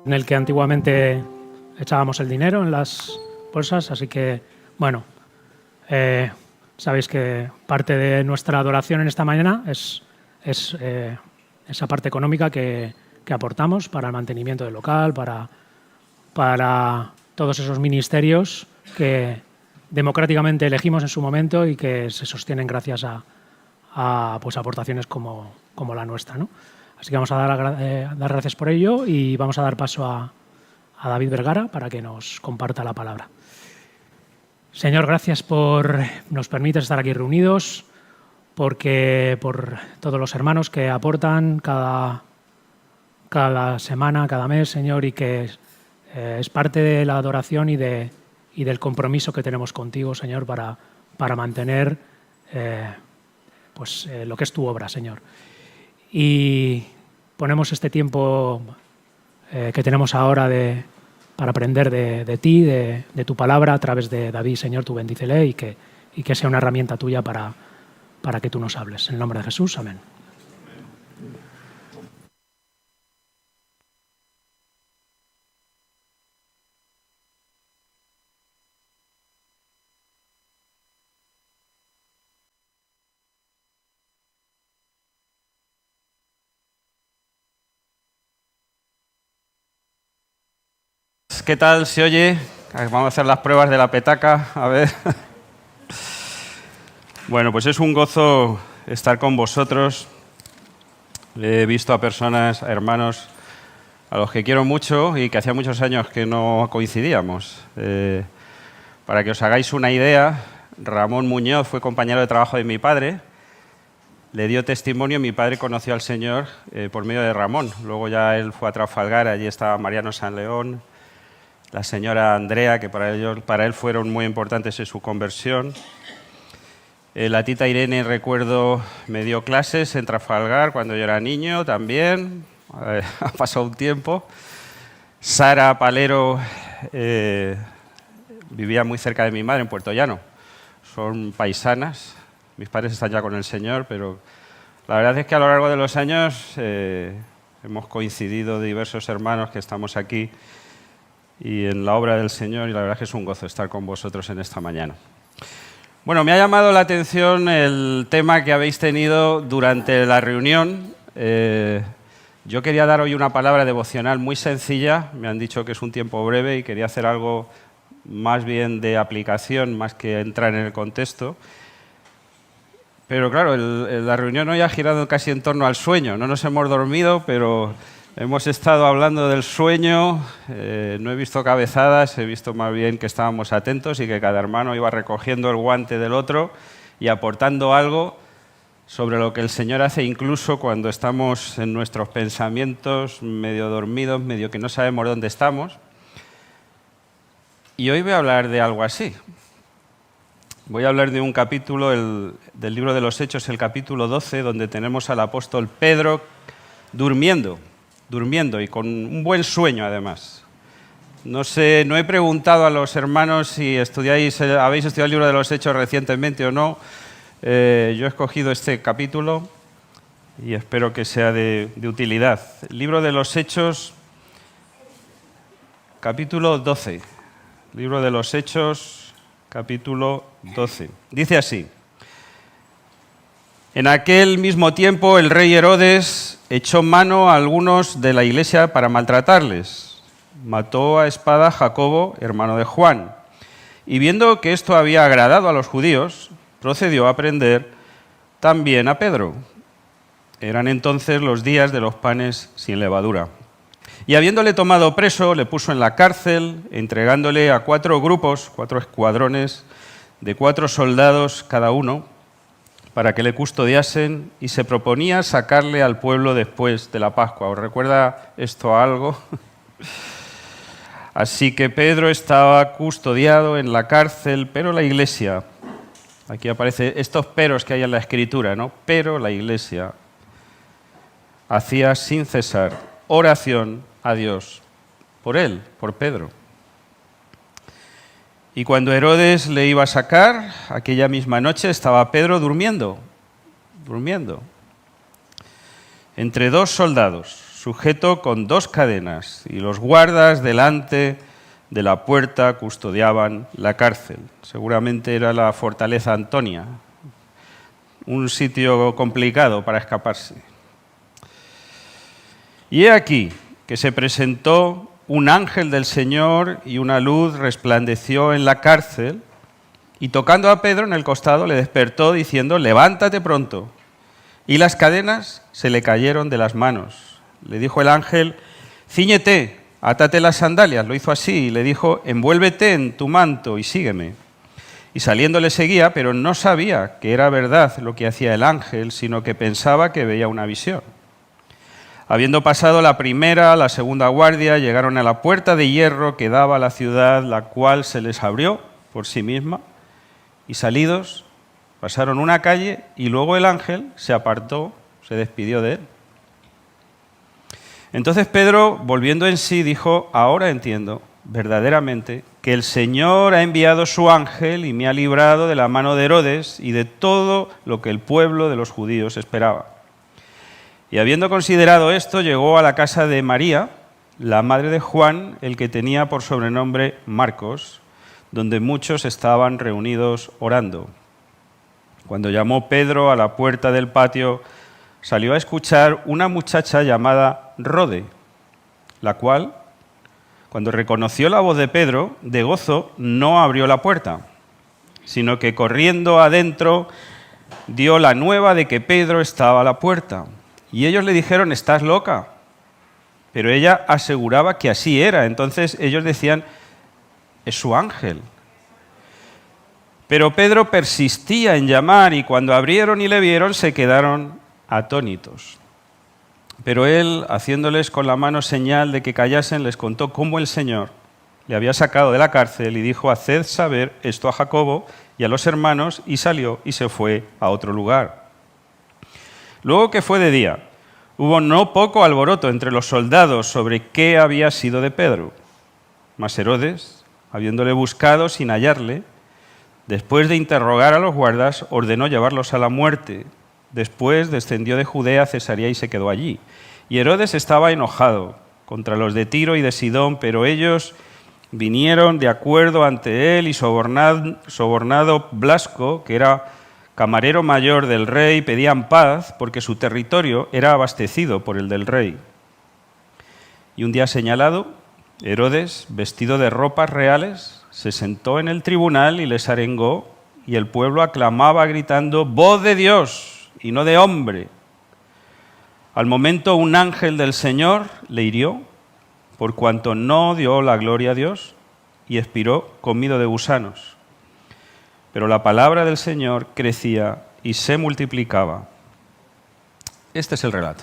Speaker 1: en el que antiguamente echábamos el dinero en las bolsas, así que, bueno, sabéis que parte de nuestra adoración en esta mañana es esa parte económica que que aportamos para el mantenimiento del local, para todos esos ministerios que democráticamente elegimos en su momento y que se sostienen gracias a pues, aportaciones como la nuestra, ¿no? Así que vamos a dar gracias por ello y vamos a dar paso a David Vergara para que nos comparta la palabra. Señor, gracias por nos permites estar aquí reunidos, por todos los hermanos que aportan cada semana, cada mes, Señor, y que es parte de la adoración y del compromiso que tenemos contigo, Señor, para mantener lo que es tu obra, Señor. Y ponemos este tiempo que tenemos ahora para aprender de ti, de tu palabra a través de David, Señor, tú bendícele y que sea una herramienta tuya para que tú nos hables. En el nombre de Jesús, amén.
Speaker 9: ¿Qué tal se oye? Vamos a hacer las pruebas de la petaca, a ver. Bueno, pues es un gozo estar con vosotros. He visto a personas, a hermanos, a los que quiero mucho y que hacía muchos años que no coincidíamos. Para que os hagáis una idea, Ramón Muñoz fue compañero de trabajo de mi padre, le dio testimonio, mi padre conoció al Señor por medio de Ramón. Luego ya él fue a Trafalgar, allí estaba Mariano San León, la señora Andrea, que para él fueron muy importantes en su conversión. La tita Irene, recuerdo, me dio clases en Trafalgar cuando yo era niño también. Ha pasado un tiempo. Sara Palero vivía muy cerca de mi madre, en Puerto Llano. Son paisanas. Mis padres están ya con el Señor, pero la verdad es que a lo largo de los años hemos coincidido diversos hermanos que estamos aquí y en la obra del Señor, y la verdad es que es un gozo estar con vosotros en esta mañana. Bueno, me ha llamado la atención el tema que habéis tenido durante la reunión. Yo quería dar hoy una palabra devocional muy sencilla. Me han dicho que es un tiempo breve y quería hacer algo más bien de aplicación, más que entrar en el contexto. Pero claro, la reunión hoy ha girado casi en torno al sueño. No nos hemos dormido, pero hemos estado hablando del sueño. No he visto cabezadas, he visto más bien que estábamos atentos y que cada hermano iba recogiendo el guante del otro y aportando algo sobre lo que el Señor hace, incluso cuando estamos en nuestros pensamientos medio dormidos, medio que no sabemos dónde estamos. Y hoy voy a hablar de algo así. Voy a hablar de un capítulo del libro de los Hechos, el capítulo 12, donde tenemos al apóstol Pedro durmiendo y con un buen sueño además. No sé, no he preguntado a los hermanos si habéis estudiado el libro de los Hechos recientemente o no. Yo he escogido este capítulo y espero que sea de utilidad. El libro de los Hechos, capítulo 12. Libro de los Hechos, capítulo 12. Dice así: en aquel mismo tiempo el rey Herodes echó mano a algunos de la iglesia para maltratarles. Mató a espada a Jacobo, hermano de Juan, y viendo que esto había agradado a los judíos, procedió a prender también a Pedro. Eran entonces los días de los panes sin levadura. Y habiéndole tomado preso, le puso en la cárcel, entregándole a 4 grupos, 4 escuadrones, de 4 soldados cada uno, para que le custodiasen, y se proponía sacarle al pueblo después de la Pascua. ¿Os recuerda esto a algo? Así que Pedro estaba custodiado en la cárcel, pero la iglesia, aquí aparecen estos peros que hay en la Escritura, ¿no? Pero la iglesia hacía sin cesar oración a Dios por él, por Pedro. Y cuando Herodes le iba a sacar, aquella misma noche estaba Pedro durmiendo, entre 2 soldados, sujeto con 2 cadenas, y los guardas delante de la puerta custodiaban la cárcel. Seguramente era la fortaleza Antonia, un sitio complicado para escaparse. Y he aquí que se presentó un ángel del Señor y una luz resplandeció en la cárcel, y tocando a Pedro en el costado le despertó diciendo: levántate pronto. Y las cadenas se le cayeron de las manos. Le dijo el ángel: cíñete, átate las sandalias. Lo hizo así y le dijo: envuélvete en tu manto y sígueme. Y saliendo le seguía, pero no sabía que era verdad lo que hacía el ángel, sino que pensaba que veía una visión. Habiendo pasado la primera, la segunda guardia, llegaron a la puerta de hierro que daba a la ciudad, la cual se les abrió por sí misma, y salidos pasaron una calle y luego el ángel se apartó, se despidió de él. Entonces Pedro, volviendo en sí, dijo: ahora entiendo verdaderamente que el Señor ha enviado su ángel y me ha librado de la mano de Herodes y de todo lo que el pueblo de los judíos esperaba. Y habiendo considerado esto, llegó a la casa de María, la madre de Juan, el que tenía por sobrenombre Marcos, donde muchos estaban reunidos orando. Cuando llamó Pedro a la puerta del patio, salió a escuchar una muchacha llamada Rode, la cual, cuando reconoció la voz de Pedro, de gozo no abrió la puerta, sino que corriendo adentro dio la nueva de que Pedro estaba a la puerta. Y ellos le dijeron: ¿estás loca? Pero ella aseguraba que así era. Entonces ellos decían: es su ángel. Pero Pedro persistía en llamar, y cuando abrieron y le vieron, se quedaron atónitos. Pero él, haciéndoles con la mano señal de que callasen, les contó cómo el Señor le había sacado de la cárcel y dijo: haced saber esto a Jacobo y a los hermanos, y salió y se fue a otro lugar. Luego que fue de día, hubo no poco alboroto entre los soldados sobre qué había sido de Pedro. Mas Herodes, habiéndole buscado sin hallarle, después de interrogar a los guardas, ordenó llevarlos a la muerte. Después descendió de Judea a Cesarea y se quedó allí. Y Herodes estaba enojado contra los de Tiro y de Sidón, pero ellos vinieron de acuerdo ante él, y sobornado Blasco, que era camarero mayor del rey, pedían paz porque su territorio era abastecido por el del rey. Y un día señalado, Herodes, vestido de ropas reales, se sentó en el tribunal y les arengó, y el pueblo aclamaba gritando: voz de Dios y no de hombre. Al momento un ángel del Señor le hirió, por cuanto no dio la gloria a Dios, y expiró comido de gusanos. Pero la palabra del Señor crecía y se multiplicaba. Este es el relato.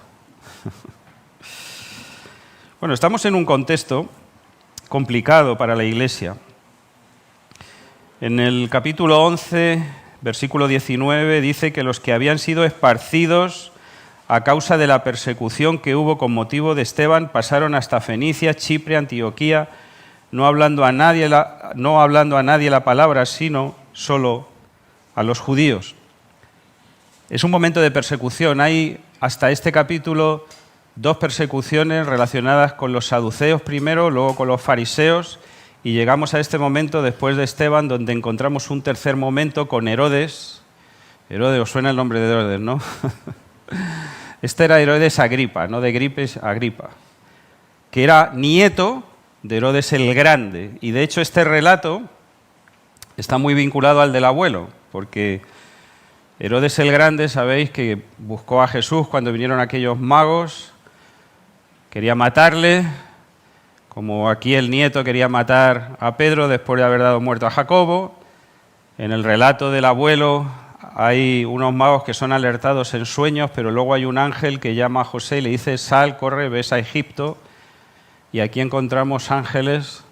Speaker 9: Bueno, estamos en un contexto complicado para la Iglesia. En el capítulo 11, versículo 19, dice que los que habían sido esparcidos a causa de la persecución que hubo con motivo de Esteban pasaron hasta Fenicia, Chipre, Antioquía, no hablando a nadie la palabra, sino solo a los judíos. Es un momento de persecución. Hay hasta este capítulo 2 persecuciones relacionadas con los saduceos primero, luego con los fariseos, y llegamos a este momento después de Esteban, donde encontramos un tercer momento con Herodes. Herodes, os suena el nombre de Herodes, ¿no? Este era Herodes Agripa, no de gripes, Agripa, que era nieto de Herodes el Grande. Y de hecho este relato está muy vinculado al del abuelo, porque Herodes el Grande, sabéis que buscó a Jesús cuando vinieron aquellos magos, quería matarle, como aquí el nieto quería matar a Pedro después de haber dado muerto a Jacobo. En el relato del abuelo hay unos magos que son alertados en sueños, pero luego hay un ángel que llama a José y le dice: sal, corre, ves a Egipto. Y aquí encontramos ángeles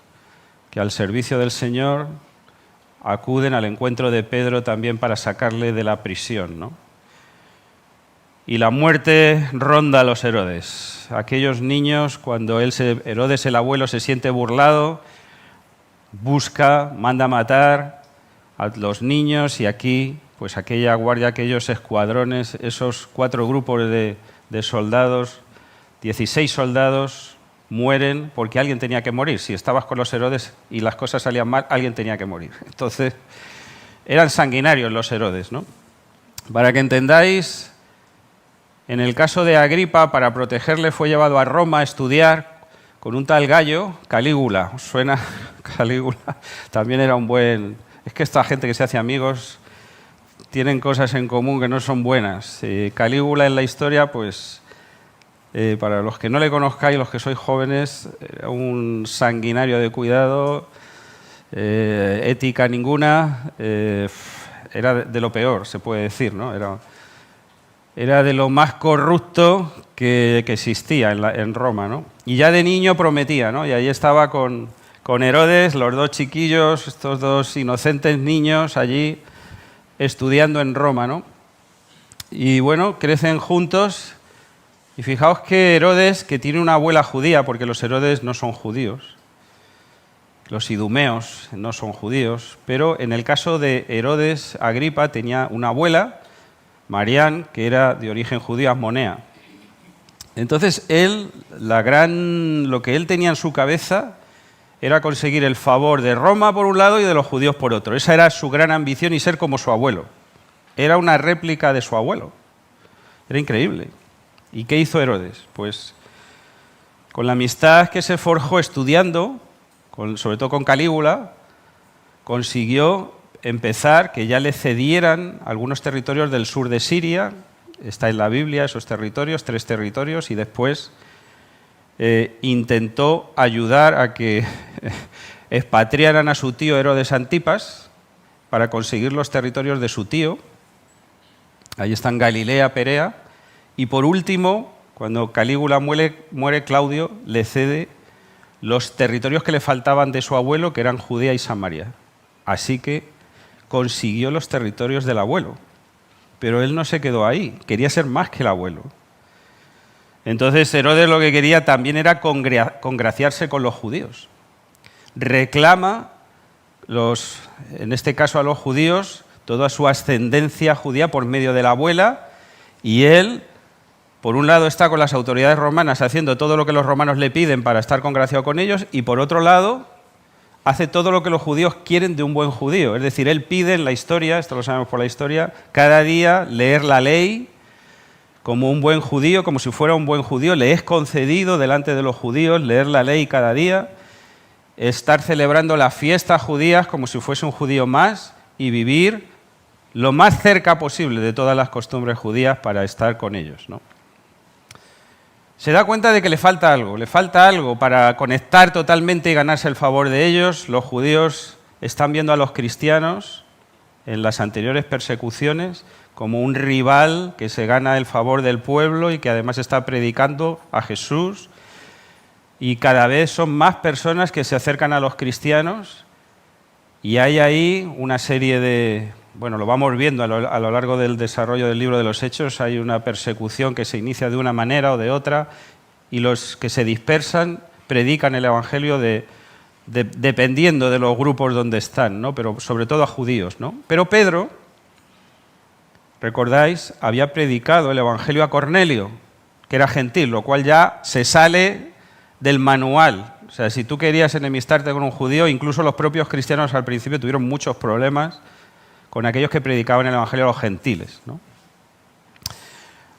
Speaker 9: que al servicio del Señor acuden al encuentro de Pedro también para sacarle de la prisión, ¿no? Y la muerte ronda a los Herodes. Aquellos niños, cuando Herodes el abuelo se siente burlado, busca, manda matar a los niños, y aquí, pues aquella guardia, aquellos escuadrones, esos 4 grupos de soldados, 16 soldados, mueren porque alguien tenía que morir. Si estabas con los Herodes y las cosas salían mal, alguien tenía que morir. Entonces, eran sanguinarios los Herodes, ¿no? Para que entendáis, En el caso de Agripa, para protegerle, fue llevado a Roma a estudiar con un tal Gallo, Calígula. ¿Os suena? Calígula también era un buen... Es que esta gente que se hace amigos tienen cosas en común que no son buenas. Calígula en la historia, pues, para los que no le conozcáis, los que sois jóvenes, era un sanguinario de cuidado, ética ninguna, era de lo peor, se puede decir, ¿no? Era de lo más corrupto que existía en Roma, ¿no? Y ya de niño prometía, ¿no? Y ahí estaba con Herodes, los dos chiquillos, estos dos inocentes niños allí estudiando en Roma, ¿no? Y bueno, crecen juntos. Y fijaos que Herodes, que tiene una abuela judía, porque los Herodes no son judíos, los idumeos no son judíos, pero en el caso de Herodes Agripa tenía una abuela, Marián, que era de origen judío, Asmonea. Entonces él, lo que él tenía en su cabeza era conseguir el favor de Roma por un lado y de los judíos por otro. Esa era su gran ambición y ser como su abuelo. Era una réplica de su abuelo. Era increíble. ¿Y qué hizo Herodes? Pues con la amistad que se forjó estudiando, sobre todo con Calígula, consiguió empezar que ya le cedieran algunos territorios del sur de Siria. Está en la Biblia esos territorios, 3 territorios, y después intentó ayudar a que expatriaran a su tío Herodes Antipas para conseguir los territorios de su tío. Ahí están Galilea, Perea. Y por último, cuando Calígula muere, Claudio le cede los territorios que le faltaban de su abuelo, que eran Judea y Samaria. Así que consiguió los territorios del abuelo. Pero él no se quedó ahí, quería ser más que el abuelo. Entonces Herodes lo que quería también era congraciarse con los judíos. Reclama, en este caso a los judíos, toda su ascendencia judía por medio de la abuela, y él, por un lado, está con las autoridades romanas haciendo todo lo que los romanos le piden para estar congraciado con ellos, y por otro lado, hace todo lo que los judíos quieren de un buen judío. Es decir, él pide en la historia, esto lo sabemos por la historia, cada día leer la ley como un buen judío, como si fuera un buen judío. Le es concedido delante de los judíos leer la ley cada día, estar celebrando las fiestas judías como si fuese un judío más y vivir lo más cerca posible de todas las costumbres judías para estar con ellos, ¿no? Se da cuenta de que le falta algo para conectar totalmente y ganarse el favor de ellos. Los judíos están viendo a los cristianos en las anteriores persecuciones como un rival que se gana el favor del pueblo y que además está predicando a Jesús. Y cada vez son más personas que se acercan a los cristianos y hay ahí una serie de... Bueno, lo vamos viendo a lo largo del desarrollo del libro de los Hechos. Hay una persecución que se inicia de una manera o de otra y los que se dispersan predican el Evangelio dependiendo de los grupos donde están, ¿no? Pero sobre todo a judíos, ¿no? Pero Pedro, recordáis, había predicado el Evangelio a Cornelio, que era gentil, lo cual ya se sale del manual. O sea, si tú querías enemistarte con un judío, incluso los propios cristianos al principio tuvieron muchos problemas con aquellos que predicaban el Evangelio a los gentiles, ¿no?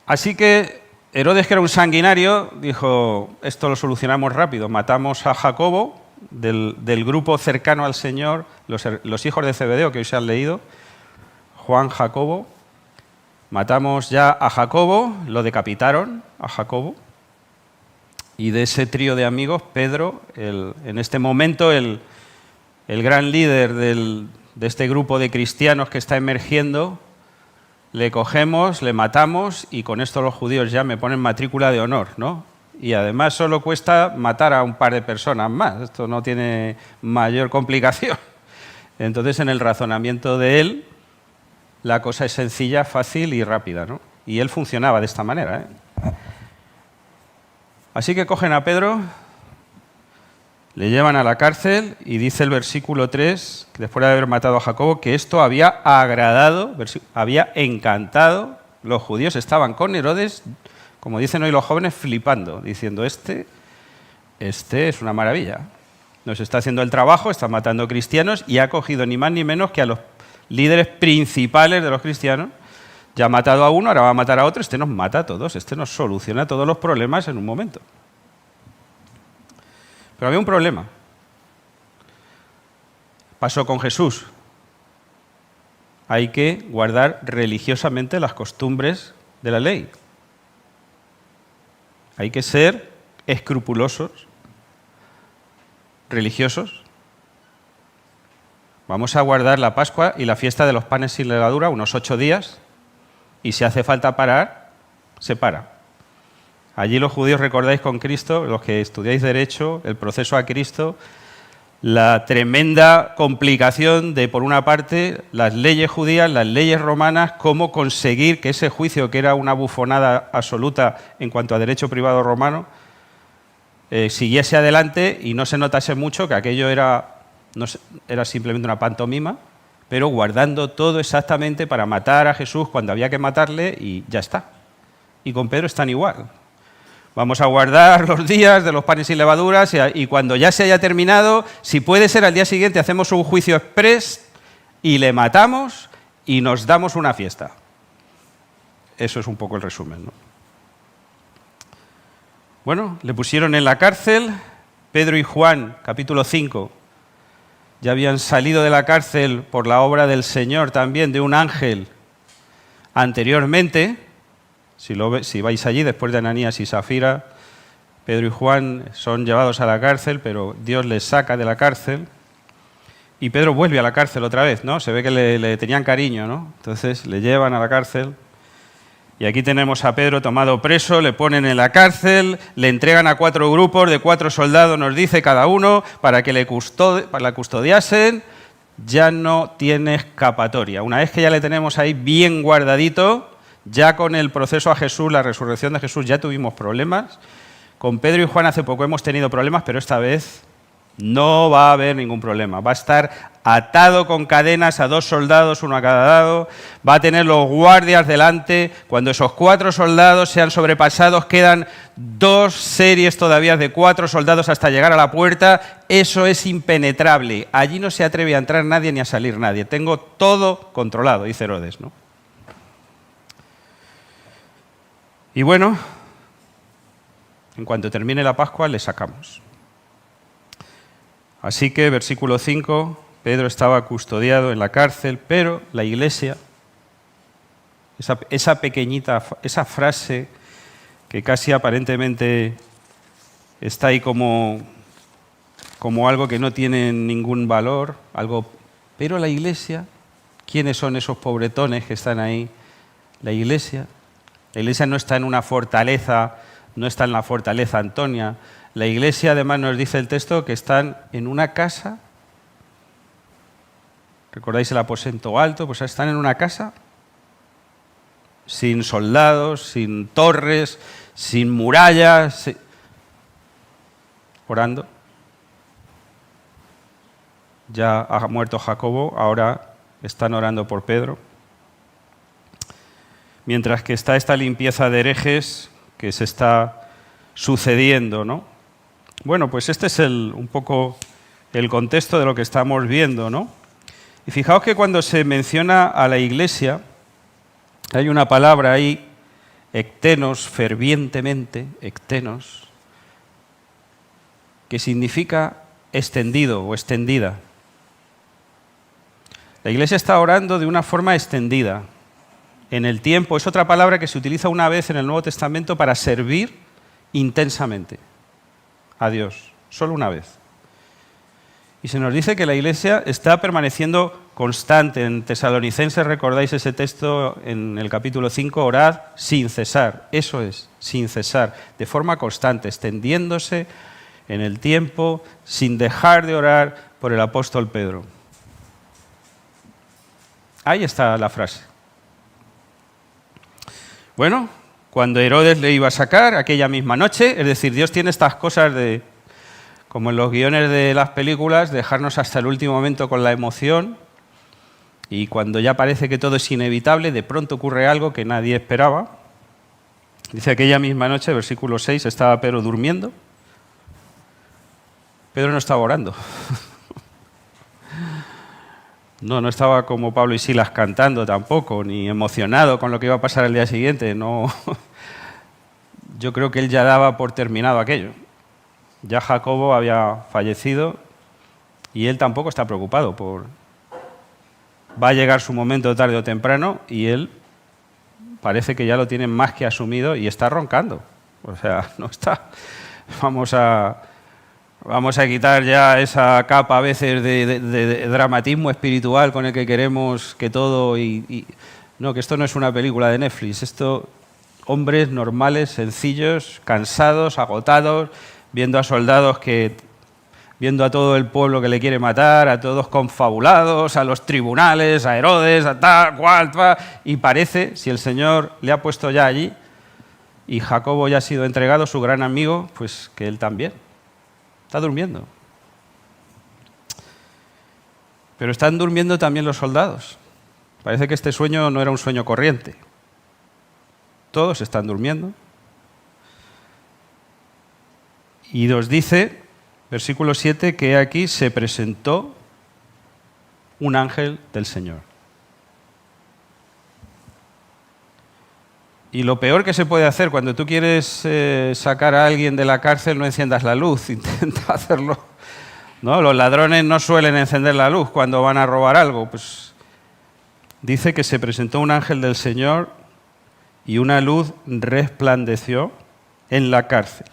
Speaker 9: Así que Herodes, que era un sanguinario, dijo, esto lo solucionamos rápido, matamos a Jacobo, del grupo cercano al Señor, los hijos de Zebedeo, que hoy se han leído, Juan, Jacobo, matamos ya a Jacobo, lo decapitaron a Jacobo, y de ese trío de amigos, Pedro, en este momento el gran líder de este grupo de cristianos que está emergiendo, le cogemos, le matamos y con esto los judíos ya me ponen matrícula de honor, ¿no? Y además solo cuesta matar a un par de personas más, esto no tiene mayor complicación. Entonces en el razonamiento de él la cosa es sencilla, fácil y rápida, ¿no? Y él funcionaba de esta manera, ¿eh? Así que cogen a Pedro, le llevan a la cárcel y dice el versículo 3, que después de haber matado a Jacobo, que esto había agradado, había encantado. Los judíos estaban con Herodes, como dicen hoy los jóvenes, flipando, diciendo, este es una maravilla. Nos está haciendo el trabajo, está matando cristianos y ha cogido ni más ni menos que a los líderes principales de los cristianos, Ya ha matado a uno, ahora va a matar a otro, este nos mata a todos, este nos soluciona todos los problemas en un momento. Pero había un problema. Pasó con Jesús. Hay que guardar religiosamente las costumbres de la ley. Hay que ser escrupulosos, religiosos. Vamos a guardar la Pascua y la fiesta de los panes sin levadura unos 8 días y si hace falta parar, se para. Allí los judíos recordáis con Cristo, los que estudiáis Derecho, el proceso a Cristo, la tremenda complicación de, por una parte, las leyes judías, las leyes romanas, cómo conseguir que ese juicio, que era una bufonada absoluta en cuanto a derecho privado romano, siguiese adelante y no se notase mucho que aquello era simplemente una pantomima, pero guardando todo exactamente para matar a Jesús cuando había que matarle y ya está. Y con Pedro están igual. Vamos a guardar los días de los panes sin levaduras y cuando ya se haya terminado, si puede ser al día siguiente, hacemos un juicio exprés y le matamos y nos damos una fiesta. Eso es un poco el resumen, ¿no? Bueno, le pusieron en la cárcel. Pedro y Juan, capítulo 5, ya habían salido de la cárcel por la obra del Señor también, de un ángel anteriormente. Si vais allí, después de Ananías y Zafira, Pedro y Juan son llevados a la cárcel, pero Dios les saca de la cárcel. Y Pedro vuelve a la cárcel otra vez, ¿no? Se ve que le tenían cariño, ¿no? Entonces le llevan a la cárcel. Y aquí tenemos a Pedro tomado preso, le ponen en la cárcel, le entregan a 4 grupos de 4 soldados, nos dice cada uno, para que la custodiasen. Ya no tiene escapatoria. Una vez que ya le tenemos ahí bien guardadito, ya con el proceso a Jesús, la resurrección de Jesús, ya tuvimos problemas. Con Pedro y Juan hace poco hemos tenido problemas, pero esta vez no va a haber ningún problema. Va a estar atado con cadenas a 2 soldados, uno a cada lado. Va a tener los guardias delante. Cuando esos 4 soldados sean sobrepasados, quedan 2 series todavía de 4 soldados hasta llegar a la puerta. Eso es impenetrable. Allí no se atreve a entrar nadie ni a salir nadie. Tengo todo controlado, dice Herodes, ¿no? Y bueno, en cuanto termine la Pascua, le sacamos. Así que, versículo 5, Pedro estaba custodiado en la cárcel, pero la iglesia, esa pequeñita, esa frase que casi aparentemente está ahí como algo que no tiene ningún valor, pero la iglesia, ¿quiénes son esos pobretones que están ahí? La iglesia no está en una fortaleza, no está en la fortaleza Antonia. La iglesia, además, nos dice el texto que están en una casa. ¿Recordáis el aposento alto? Pues están en una casa sin soldados, sin torres, sin murallas, orando. Ya ha muerto Jacobo, ahora están orando por Pedro. Mientras que está esta limpieza de herejes que se está sucediendo, ¿no? Bueno, pues este es un poco el contexto de lo que estamos viendo, ¿no? Y fijaos que cuando se menciona a la iglesia, hay una palabra ahí, ektenos, fervientemente, ektenos, que significa extendido o extendida. La iglesia está orando de una forma extendida. En el tiempo, es otra palabra que se utiliza una vez en el Nuevo Testamento para servir intensamente a Dios, solo una vez. Y se nos dice que la iglesia está permaneciendo constante. En Tesalonicenses, recordáis ese texto en el capítulo 5, orad sin cesar. Eso es, sin cesar, de forma constante, extendiéndose en el tiempo, sin dejar de orar por el apóstol Pedro. Ahí está la frase. Bueno, cuando Herodes le iba a sacar aquella misma noche, es decir, Dios tiene estas cosas de, como en los guiones de las películas, dejarnos hasta el último momento con la emoción y cuando ya parece que todo es inevitable, de pronto ocurre algo que nadie esperaba. Dice aquella misma noche, versículo 6, estaba Pedro durmiendo. Pedro no estaba orando. No estaba como Pablo y Silas cantando tampoco, ni emocionado con lo que iba a pasar el día siguiente. No. Yo creo que él ya daba por terminado aquello. Ya Jacobo había fallecido y él tampoco está preocupado por... Va a llegar su momento tarde o temprano y él parece que ya lo tiene más que asumido y está roncando. O sea, no está... Vamos a quitar ya esa capa a veces de dramatismo espiritual con el que queremos que todo... No, que esto no es una película de Netflix. Esto, hombres normales, sencillos, cansados, agotados, viendo a soldados viendo a todo el pueblo que le quiere matar, a todos confabulados, a los tribunales, a Herodes, a tal, cual, y parece, si el Señor le ha puesto ya allí y Jacobo ya ha sido entregado, su gran amigo, pues que él también. Está durmiendo. Pero están durmiendo también los soldados. Parece que este sueño no era un sueño corriente. Todos están durmiendo. Y nos dice, versículo 7, que aquí se presentó un ángel del Señor. Y lo peor que se puede hacer cuando tú quieres sacar a alguien de la cárcel, no enciendas la luz, intenta hacerlo. ¿No? Los ladrones no suelen encender la luz cuando van a robar algo. Pues dice que se presentó un ángel del Señor y una luz resplandeció en la cárcel.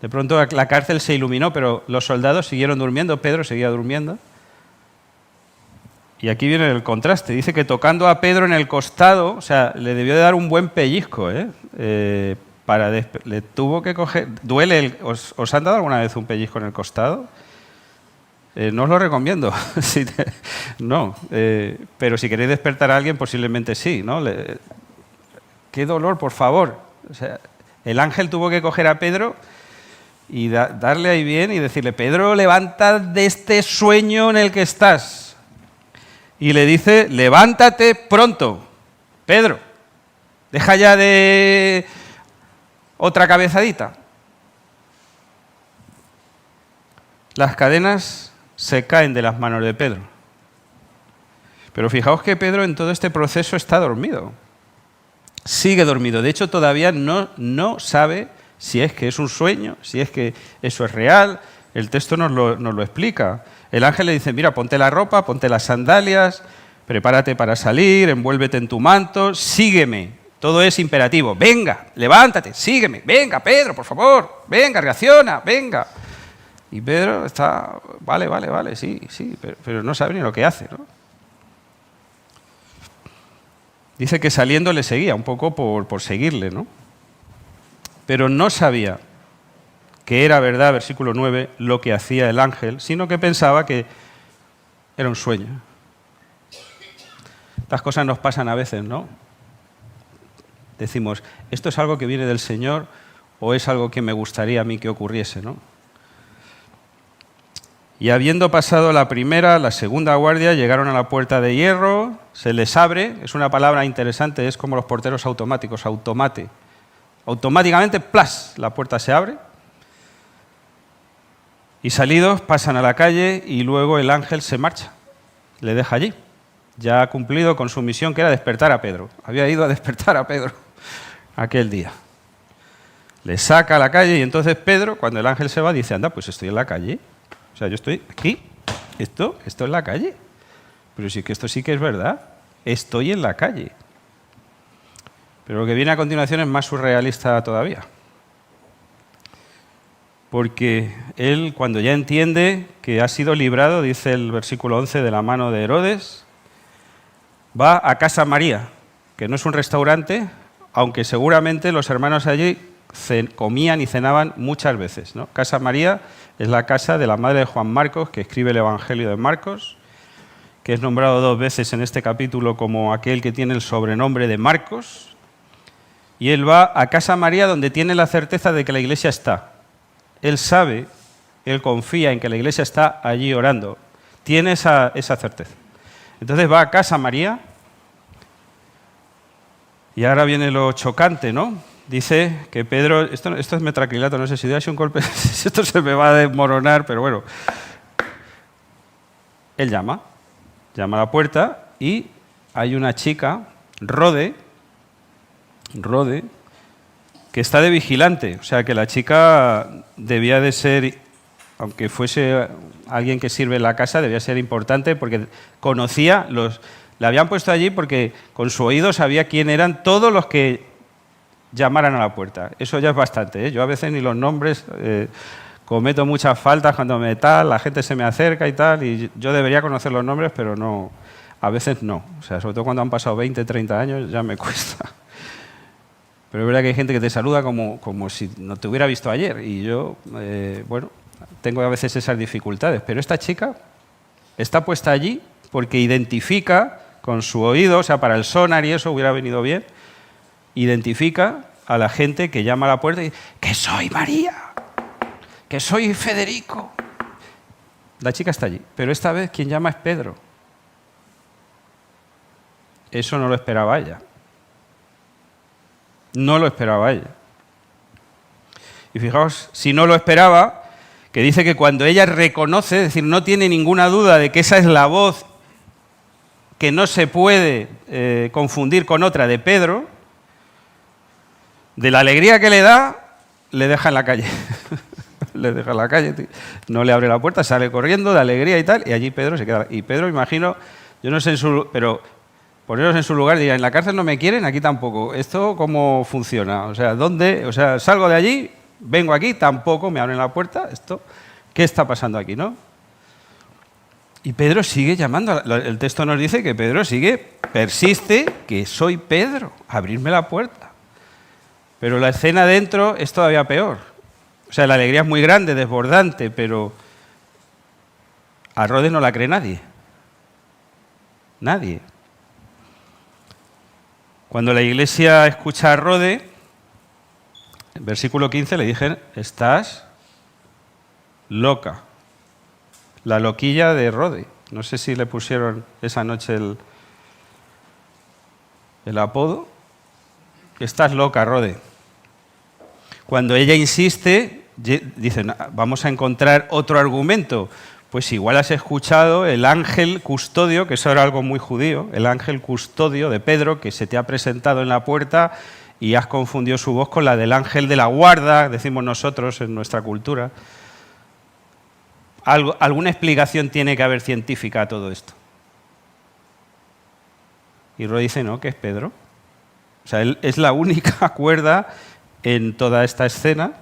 Speaker 9: De pronto la cárcel se iluminó, pero los soldados siguieron durmiendo, Pedro seguía durmiendo. Y aquí viene el contraste. Dice que tocando a Pedro en el costado, o sea, le debió de dar un buen pellizco, le tuvo que coger... ¿Duele? ¿Os han dado alguna vez un pellizco en el costado? No os lo recomiendo. No, pero si queréis despertar a alguien, posiblemente sí, ¿no? ¡Qué dolor, por favor! O sea, el ángel tuvo que coger a Pedro y darle ahí bien y decirle, Pedro, levanta de este sueño en el que estás. Y le dice, levántate pronto, Pedro, deja ya de otra cabezadita. Las cadenas se caen de las manos de Pedro. Pero fijaos que Pedro en todo este proceso está dormido. Sigue dormido. De hecho, todavía no sabe si es que es un sueño, si es que eso es real. El texto nos lo explica. El ángel le dice, mira, ponte la ropa, ponte las sandalias, prepárate para salir, envuélvete en tu manto, sígueme. Todo es imperativo. Venga, levántate, sígueme. Venga, Pedro, por favor. Venga, reacciona, venga. Y Pedro está, vale, sí, pero no sabe ni lo que hace, ¿no? Dice que saliendo le seguía, un poco por seguirle, ¿no? Pero no sabía que era verdad, versículo 9, lo que hacía el ángel, sino que pensaba que era un sueño. Estas cosas nos pasan a veces, ¿no? Decimos, ¿esto es algo que viene del Señor o es algo que me gustaría a mí que ocurriese, ¿no? Y habiendo pasado la primera, la segunda guardia, llegaron a la puerta de hierro, se les abre, es una palabra interesante, es como los porteros automáticos, automate. Automáticamente, ¡plas!, la puerta se abre. Y salidos pasan a la calle y luego el ángel se marcha, le deja allí. Ya ha cumplido con su misión, que era despertar a Pedro. Había ido a despertar a Pedro aquel día. Le saca a la calle y entonces Pedro, cuando el ángel se va, dice, anda, pues estoy en la calle. O sea, yo estoy aquí, esto es la calle. Pero sí que esto sí que es verdad, estoy en la calle. Pero lo que viene a continuación es más surrealista todavía. Porque él, cuando ya entiende que ha sido librado, dice el versículo 11, de la mano de Herodes, va a Casa María, que no es un restaurante, aunque seguramente los hermanos allí comían y cenaban muchas veces, ¿no? Casa María es la casa de la madre de Juan Marcos, que escribe el Evangelio de Marcos, que es nombrado 2 veces en este capítulo como aquel que tiene el sobrenombre de Marcos, y él va a Casa María donde tiene la certeza de que la iglesia está. Él sabe, él confía en que la iglesia está allí orando. Tiene esa certeza. Entonces va a Casa María y ahora viene lo chocante, ¿no? Dice que Pedro... Esto es metraquilato, no sé si doy un golpe, esto se me va a desmoronar, pero bueno. Él llama. llama a la puerta y hay una chica, Rode, que está de vigilante. O sea que la chica debía de ser, aunque fuese alguien que sirve en la casa, debía ser importante porque conocía la habían puesto allí porque con su oído sabía quién eran todos los que llamaran a la puerta. Eso ya es bastante, ¿eh? Yo a veces ni los nombres, cometo muchas faltas cuando la gente se me acerca y tal, y yo debería conocer los nombres, pero no, a veces no. O sea, sobre todo cuando han pasado 20, 30 años, ya me cuesta. Pero es verdad que hay gente que te saluda como si no te hubiera visto ayer, y yo, bueno, tengo a veces esas dificultades. Pero esta chica está puesta allí porque identifica con su oído, o sea, para el sonar y eso hubiera venido bien, identifica a la gente que llama a la puerta y dice, que soy María, que soy Federico. La chica está allí, pero esta vez quien llama es Pedro. Eso no lo esperaba ella. No lo esperaba ella. Y fijaos, si no lo esperaba, que dice que cuando ella reconoce, es decir, no tiene ninguna duda de que esa es la voz que no se puede confundir con otra de Pedro, de la alegría que le da, le deja en la calle. Le deja en la calle, tío. No le abre la puerta, sale corriendo de alegría y tal, y allí Pedro se queda. Y Pedro, imagino, yo no sé, pero poneros en su lugar, dirá, en la cárcel no me quieren, aquí tampoco. ¿Esto cómo funciona? O sea, ¿dónde? O sea, salgo de allí, vengo aquí, tampoco me abren la puerta. ¿Esto qué está pasando aquí, no? Y Pedro sigue llamando. El texto nos dice que Pedro persiste, que soy Pedro, abrirme la puerta. Pero la escena dentro es todavía peor. O sea, la alegría es muy grande, desbordante, pero a Rode no la cree nadie. Nadie. Cuando la iglesia escucha a Rode, en versículo 15 le dicen, estás loca. La loquilla de Rode. No sé si le pusieron esa noche el apodo. Estás loca, Rode. Cuando ella insiste, dicen, vamos a encontrar otro argumento. Pues igual has escuchado el ángel custodio, que eso era algo muy judío, el ángel custodio de Pedro, que se te ha presentado en la puerta y has confundido su voz con la del ángel de la guarda, decimos nosotros en nuestra cultura. Alguna explicación tiene que haber científica a todo esto. Y Rode dice, no, que es Pedro. O sea, él es la única cuerda en toda esta escena.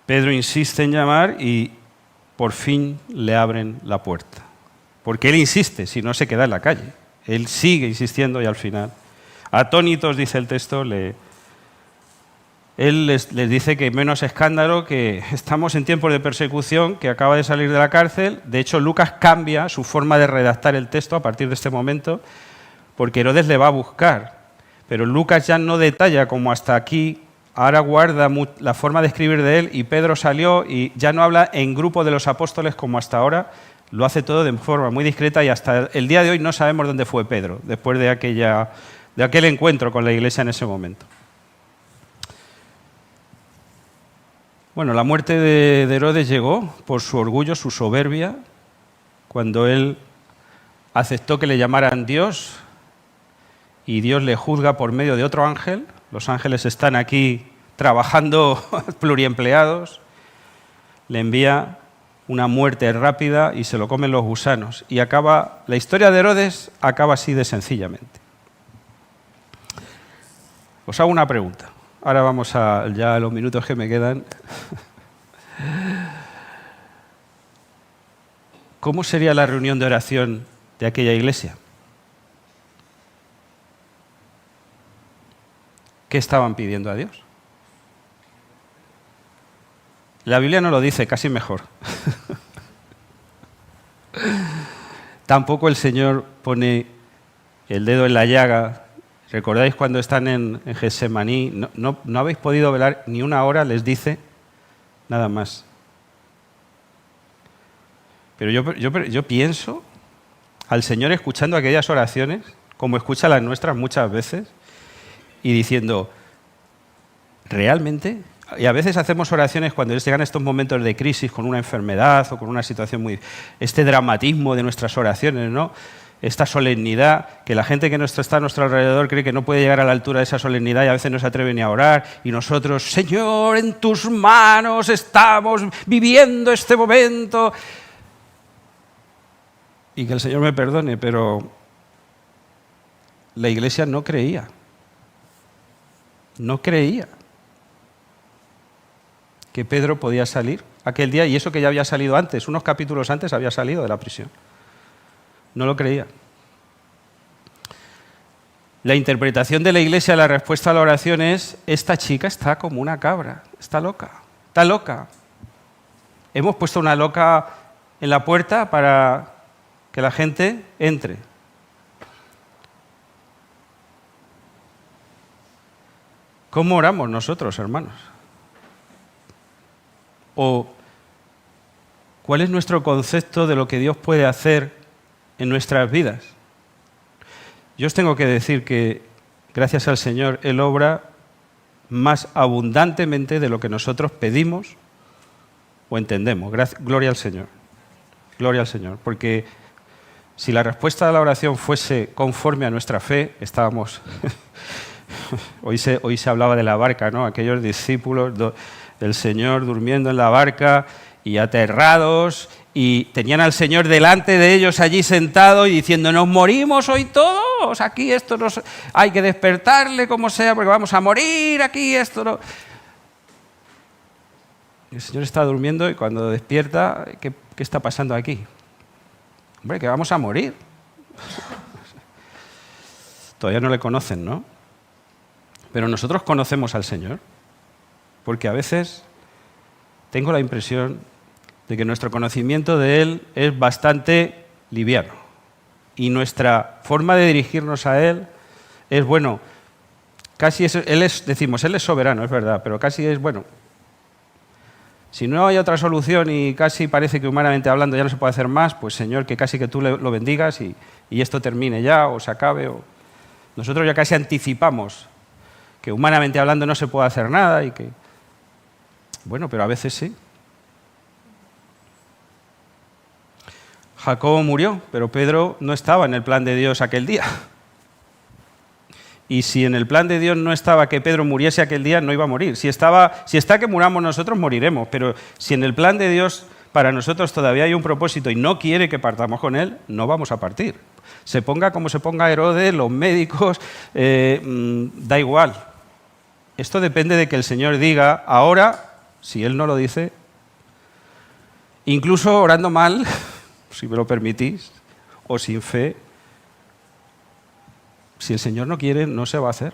Speaker 9: Pedro insiste en llamar y por fin le abren la puerta. Porque él insiste, si no se queda en la calle. Él sigue insistiendo y al final, atónitos, dice el texto, él les dice que menos escándalo, que estamos en tiempos de persecución, que acaba de salir de la cárcel. De hecho, Lucas cambia su forma de redactar el texto a partir de este momento, porque Herodes le va a buscar. Pero Lucas ya no detalla como hasta aquí, ahora guarda la forma de escribir de él, y Pedro salió y ya no habla en grupo de los apóstoles como hasta ahora, lo hace todo de forma muy discreta y hasta el día de hoy no sabemos dónde fue Pedro, después de aquel encuentro con la iglesia en ese momento. Bueno, la muerte de Herodes llegó por su orgullo, su soberbia, cuando él aceptó que le llamaran Dios y Dios le juzga por medio de otro ángel. Los ángeles están aquí trabajando pluriempleados. Le envía una muerte rápida y se lo comen los gusanos. Y la historia de Herodes acaba así de sencillamente. Os hago una pregunta. Ahora vamos ya a los minutos que me quedan. ¿Cómo sería la reunión de oración de aquella iglesia? ¿Qué estaban pidiendo a Dios? La Biblia no lo dice, casi mejor. Tampoco el Señor pone el dedo en la llaga. ¿Recordáis cuando están en Getsemaní? No habéis podido velar ni una hora, les dice, nada más. Pero yo pienso al Señor escuchando aquellas oraciones, como escucha las nuestras muchas veces, y diciendo, ¿realmente Y a veces hacemos oraciones cuando llegan estos momentos de crisis con una enfermedad o con una situación muy... Este dramatismo de nuestras oraciones, ¿no? Esta solemnidad, que la gente que está a nuestro alrededor cree que no puede llegar a la altura de esa solemnidad y a veces no se atreve ni a orar. Y nosotros, Señor, en tus manos estamos viviendo este momento. Y que el Señor me perdone, pero la iglesia no creía. No creía que Pedro podía salir aquel día, y eso que ya había salido antes, unos capítulos antes había salido de la prisión. No lo creía. La interpretación de la iglesia, la respuesta a la oración es: esta chica está como una cabra, está loca, está loca. Hemos puesto una loca en la puerta para que la gente entre. ¿Cómo oramos nosotros, hermanos? ¿O cuál es nuestro concepto de lo que Dios puede hacer en nuestras vidas? Yo os tengo que decir que, gracias al Señor, Él obra más abundantemente de lo que nosotros pedimos o entendemos. Gloria al Señor. Gloria al Señor. Porque si la respuesta a la oración fuese conforme a nuestra fe, estábamos... Hoy se hablaba de la barca, ¿no? Aquellos discípulos del Señor durmiendo en la barca y aterrados, y tenían al Señor delante de ellos allí sentado y diciendo: nos morimos hoy todos, aquí esto hay que despertarle como sea porque vamos a morir aquí, esto no... Y el Señor está durmiendo y cuando despierta, ¿qué está pasando aquí? Hombre, que vamos a morir. Todavía no le conocen, ¿no? Pero nosotros conocemos al Señor, porque a veces tengo la impresión de que nuestro conocimiento de Él es bastante liviano y nuestra forma de dirigirnos a Él es, bueno, casi decimos, Él es soberano, es verdad, pero casi es, bueno, si no hay otra solución y casi parece que humanamente hablando ya no se puede hacer más, pues Señor, que casi que tú lo bendigas y esto termine ya o se acabe. Nosotros ya casi anticipamos que humanamente hablando no se puede hacer nada y que... Bueno, pero a veces sí. Jacobo murió, pero Pedro no estaba en el plan de Dios aquel día. Y si en el plan de Dios no estaba que Pedro muriese aquel día, no iba a morir. Si está que muramos nosotros, moriremos. Pero si en el plan de Dios para nosotros todavía hay un propósito y no quiere que partamos con él, no vamos a partir. Se ponga como se ponga Herodes, los médicos, da igual. Esto depende de que el Señor diga ahora, si Él no lo dice, incluso orando mal, si me lo permitís, o sin fe, si el Señor no quiere, no se va a hacer.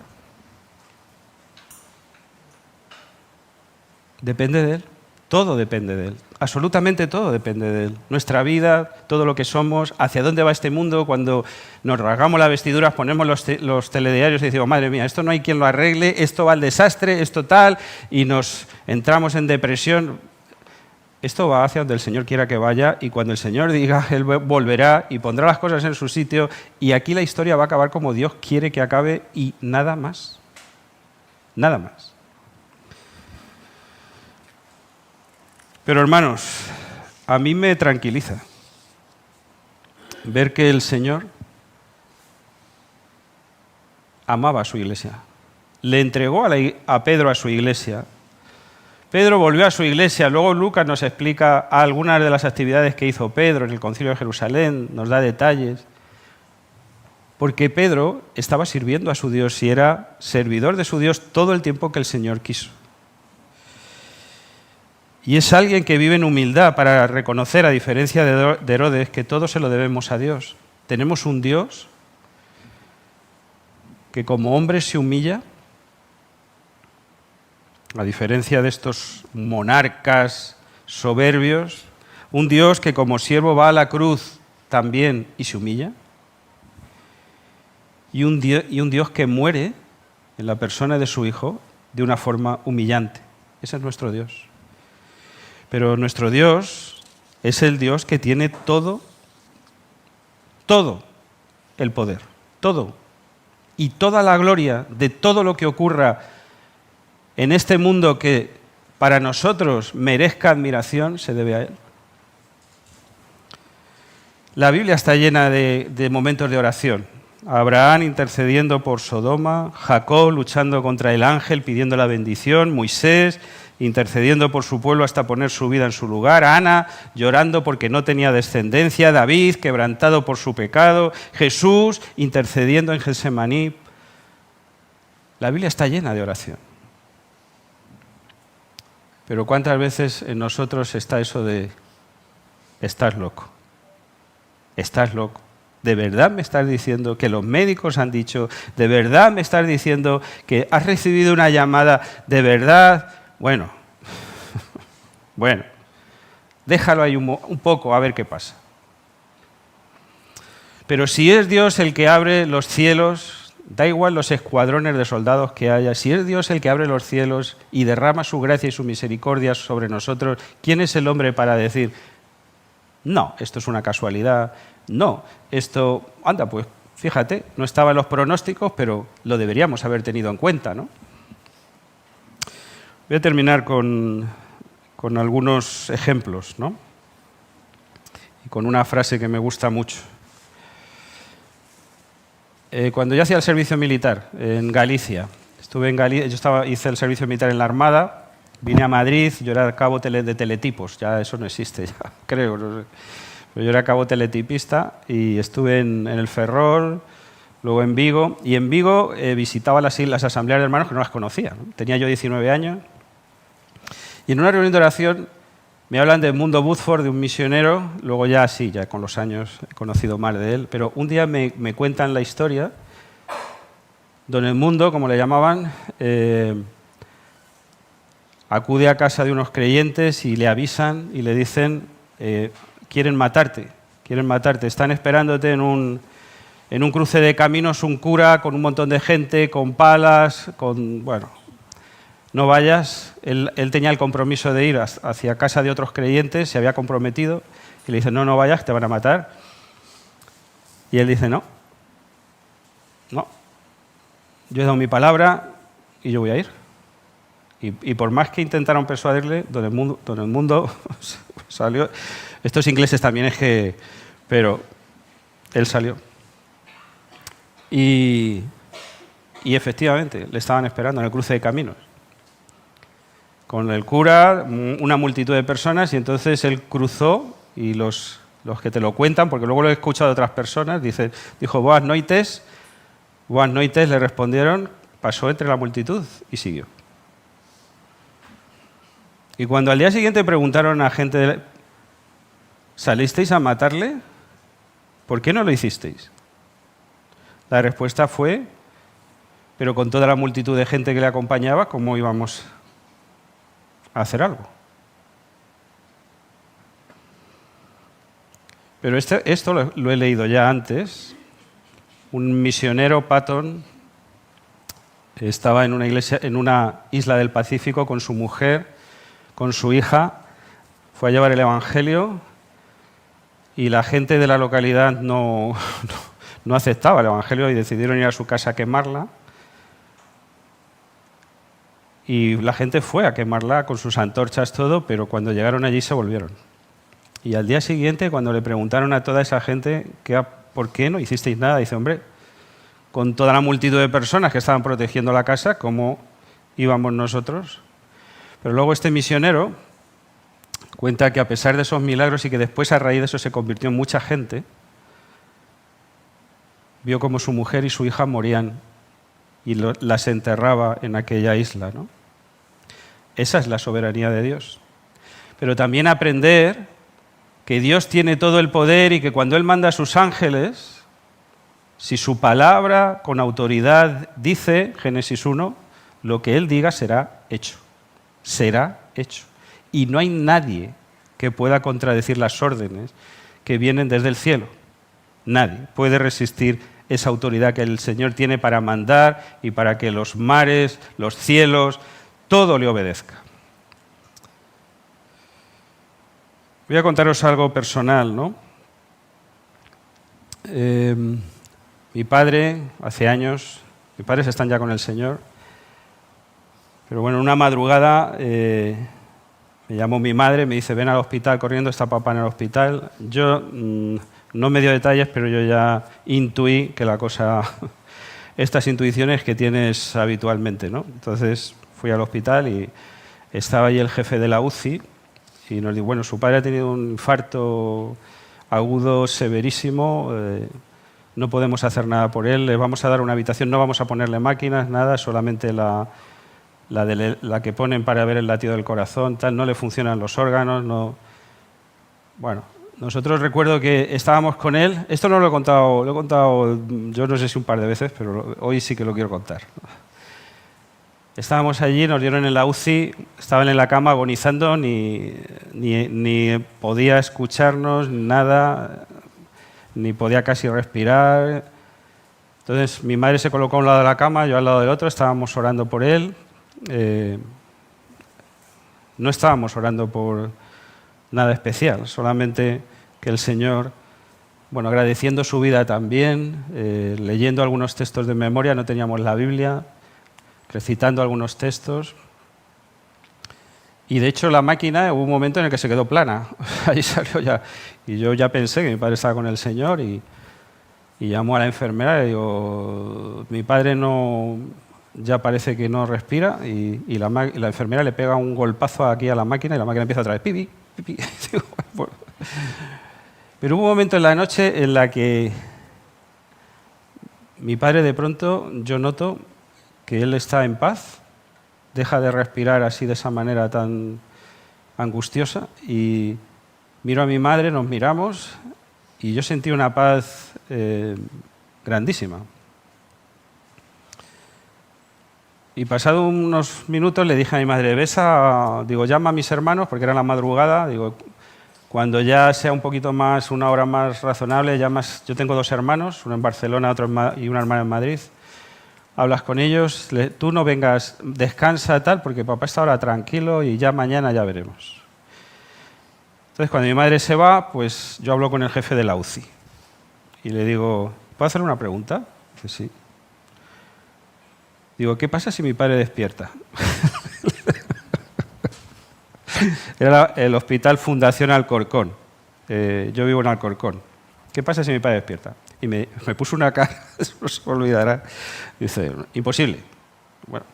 Speaker 9: Depende de Él, todo depende de Él, absolutamente todo depende de Él. Nuestra vida, todo lo que somos, hacia dónde va este mundo, cuando nos rasgamos las vestiduras, ponemos los telediarios y decimos: madre mía, esto no hay quien lo arregle, esto va al desastre, esto tal, y nos entramos en depresión. Esto va hacia donde el Señor quiera que vaya, y cuando el Señor diga, Él volverá y pondrá las cosas en su sitio, y aquí la historia va a acabar como Dios quiere que acabe y nada más. Nada más. Pero hermanos, a mí me tranquiliza ver que el Señor amaba a su iglesia. Le entregó a Pedro a su iglesia. Pedro volvió a su iglesia. Luego Lucas nos explica algunas de las actividades que hizo Pedro en el Concilio de Jerusalén, nos da detalles. Porque Pedro estaba sirviendo a su Dios y era servidor de su Dios todo el tiempo que el Señor quiso. Y es alguien que vive en humildad para reconocer, a diferencia de Herodes, que todo se lo debemos a Dios. Tenemos un Dios que como hombre se humilla, a diferencia de estos monarcas soberbios, un Dios que como siervo va a la cruz también y se humilla, y un Dios que muere en la persona de su Hijo de una forma humillante. Ese es nuestro Dios. Pero nuestro Dios es el Dios que tiene todo el poder, todo, y toda la gloria de todo lo que ocurra en este mundo que para nosotros merezca admiración, se debe a Él. La Biblia está llena de momentos de oración. Abraham intercediendo por Sodoma, Jacob luchando contra el ángel pidiendo la bendición, Moisés intercediendo por su pueblo hasta poner su vida en su lugar, Ana llorando porque no tenía descendencia, David quebrantado por su pecado, Jesús intercediendo en Getsemaní. La Biblia está llena de oración. Pero ¿cuántas veces en nosotros está eso de estás loco? Estás loco. ¿De verdad me estás diciendo que los médicos han dicho? ¿De verdad me estás diciendo que has recibido una llamada? ¿De verdad? Bueno, déjalo ahí un poco a ver qué pasa. Pero si es Dios el que abre los cielos, da igual los escuadrones de soldados que haya, si es Dios el que abre los cielos y derrama su gracia y su misericordia sobre nosotros, ¿quién es el hombre para decir, no, esto es una casualidad, no, esto, anda, pues fíjate, no estaba en los pronósticos, pero lo deberíamos haber tenido en cuenta, ¿no? Voy a terminar con algunos ejemplos, ¿no? Y con una frase que me gusta mucho. Cuando yo hacía el servicio militar en Galicia, hice el servicio militar en la Armada, vine a Madrid, yo era cabo de teletipos, ya eso no existe, ya creo, no sé. Pero yo era cabo teletipista y estuve en el Ferrol, luego en Vigo, y en Vigo visitaba las asambleas de hermanos que no las conocía, ¿no? Tenía yo 19 años, y en una reunión de oración me hablan de Edmundo Woodford, de un misionero, luego ya sí, ya con los años he conocido más de él, pero un día me cuentan la historia. Don Edmundo, como le llamaban, acude a casa de unos creyentes y le avisan y le dicen, quieren matarte, están esperándote en un cruce de caminos, un cura con un montón de gente, con palas, no vayas. Él tenía el compromiso de ir hacia casa de otros creyentes, se había comprometido, y le dicen, no vayas, te van a matar. Y él dice, no, yo he dado mi palabra y yo voy a ir. Y por más que intentaron persuadirle, don Edmundo salió. Estos ingleses también pero él salió. Y efectivamente, le estaban esperando en el cruce de caminos. Con el cura, una multitud de personas, y entonces él cruzó, y los que te lo cuentan, porque luego lo he escuchado de otras personas, dijo, Boas noites, le respondieron, pasó entre la multitud y siguió. Y cuando al día siguiente preguntaron a gente, ¿salisteis a matarle? ¿Por qué no lo hicisteis? La respuesta fue, pero con toda la multitud de gente que le acompañaba, ¿cómo íbamos a hacer algo? Pero esto lo he leído ya antes. Un misionero, Patton, estaba en una iglesia, en una isla del Pacífico con su mujer, con su hija, fue a llevar el evangelio y la gente de la localidad no aceptaba el evangelio y decidieron ir a su casa a quemarla. Y la gente fue a quemarla con sus antorchas, todo, pero cuando llegaron allí se volvieron. Y al día siguiente, cuando le preguntaron a toda esa gente por qué no hicisteis nada, dice, hombre, con toda la multitud de personas que estaban protegiendo la casa, ¿cómo íbamos nosotros? Pero luego este misionero cuenta que a pesar de esos milagros y que después a raíz de eso se convirtió en mucha gente, vio como su mujer y su hija morían y las enterraba en aquella isla, ¿no? Esa es la soberanía de Dios. Pero también aprender que Dios tiene todo el poder y que cuando Él manda a sus ángeles, si su palabra con autoridad dice, Génesis 1, lo que Él diga será hecho. Será hecho. Y no hay nadie que pueda contradecir las órdenes que vienen desde el cielo. Nadie puede resistir esa autoridad que el Señor tiene para mandar y para que los mares, los cielos, todo le obedezca. Voy a contaros algo personal, ¿no? Mi padre, hace años, mis padres están ya con el Señor, Pero bueno, una madrugada me llamó mi madre, me dice, ven al hospital corriendo, está papá en el hospital. Yo no me dio detalles, pero yo ya intuí que la cosa, estas intuiciones que tienes habitualmente, ¿no? Entonces fui al hospital y estaba allí el jefe de la UCI y nos dijo, bueno, su padre ha tenido un infarto agudo severísimo, no podemos hacer nada por él, le vamos a dar una habitación, no vamos a ponerle máquinas, nada, solamente la que ponen para ver el latido del corazón, tal, no le funcionan los órganos, no. Bueno, nosotros recuerdo que estábamos con él, esto no lo he contado yo no sé si un par de veces, pero hoy sí que lo quiero contar. Estábamos allí, nos dieron en la UCI, estaban en la cama agonizando, ni podía escucharnos, nada, ni podía casi respirar. Entonces mi madre se colocó a un lado de la cama, yo al lado del otro, estábamos orando por él. No estábamos orando por nada especial, solamente que el Señor, bueno, agradeciendo su vida también, leyendo algunos textos de memoria, no teníamos la Biblia, recitando algunos textos. Y de hecho la máquina hubo un momento en el que se quedó plana. Ahí salió ya. Y yo ya pensé que mi padre estaba con el Señor y llamó a la enfermera y le digo, mi padre ya parece que no respira y la enfermera le pega un golpazo aquí a la máquina y la máquina empieza otra vez, pipi, pipi. Pero hubo un momento en la noche en la que mi padre de pronto, yo noto que él está en paz, deja de respirar así de esa manera tan angustiosa y miro a mi madre, nos miramos y yo sentí una paz grandísima. Y pasado unos minutos le dije a mi madre, llama a mis hermanos, porque era la madrugada, digo, cuando ya sea un poquito más, una hora más razonable, llamas, yo tengo 2 hermanos, uno en Barcelona y una hermana en Madrid, hablas con ellos, tú no vengas, descansa tal, porque papá está ahora tranquilo y ya mañana ya veremos. Entonces cuando mi madre se va, pues yo hablo con el jefe de la UCI y le digo, ¿puedo hacer una pregunta? Dice, sí. Digo, ¿qué pasa si mi padre despierta? Era el Hospital Fundación Alcorcón. Yo vivo en Alcorcón. ¿Qué pasa si mi padre despierta? Y me puso una cara, eso no se me olvidará. Dice, imposible. Bueno,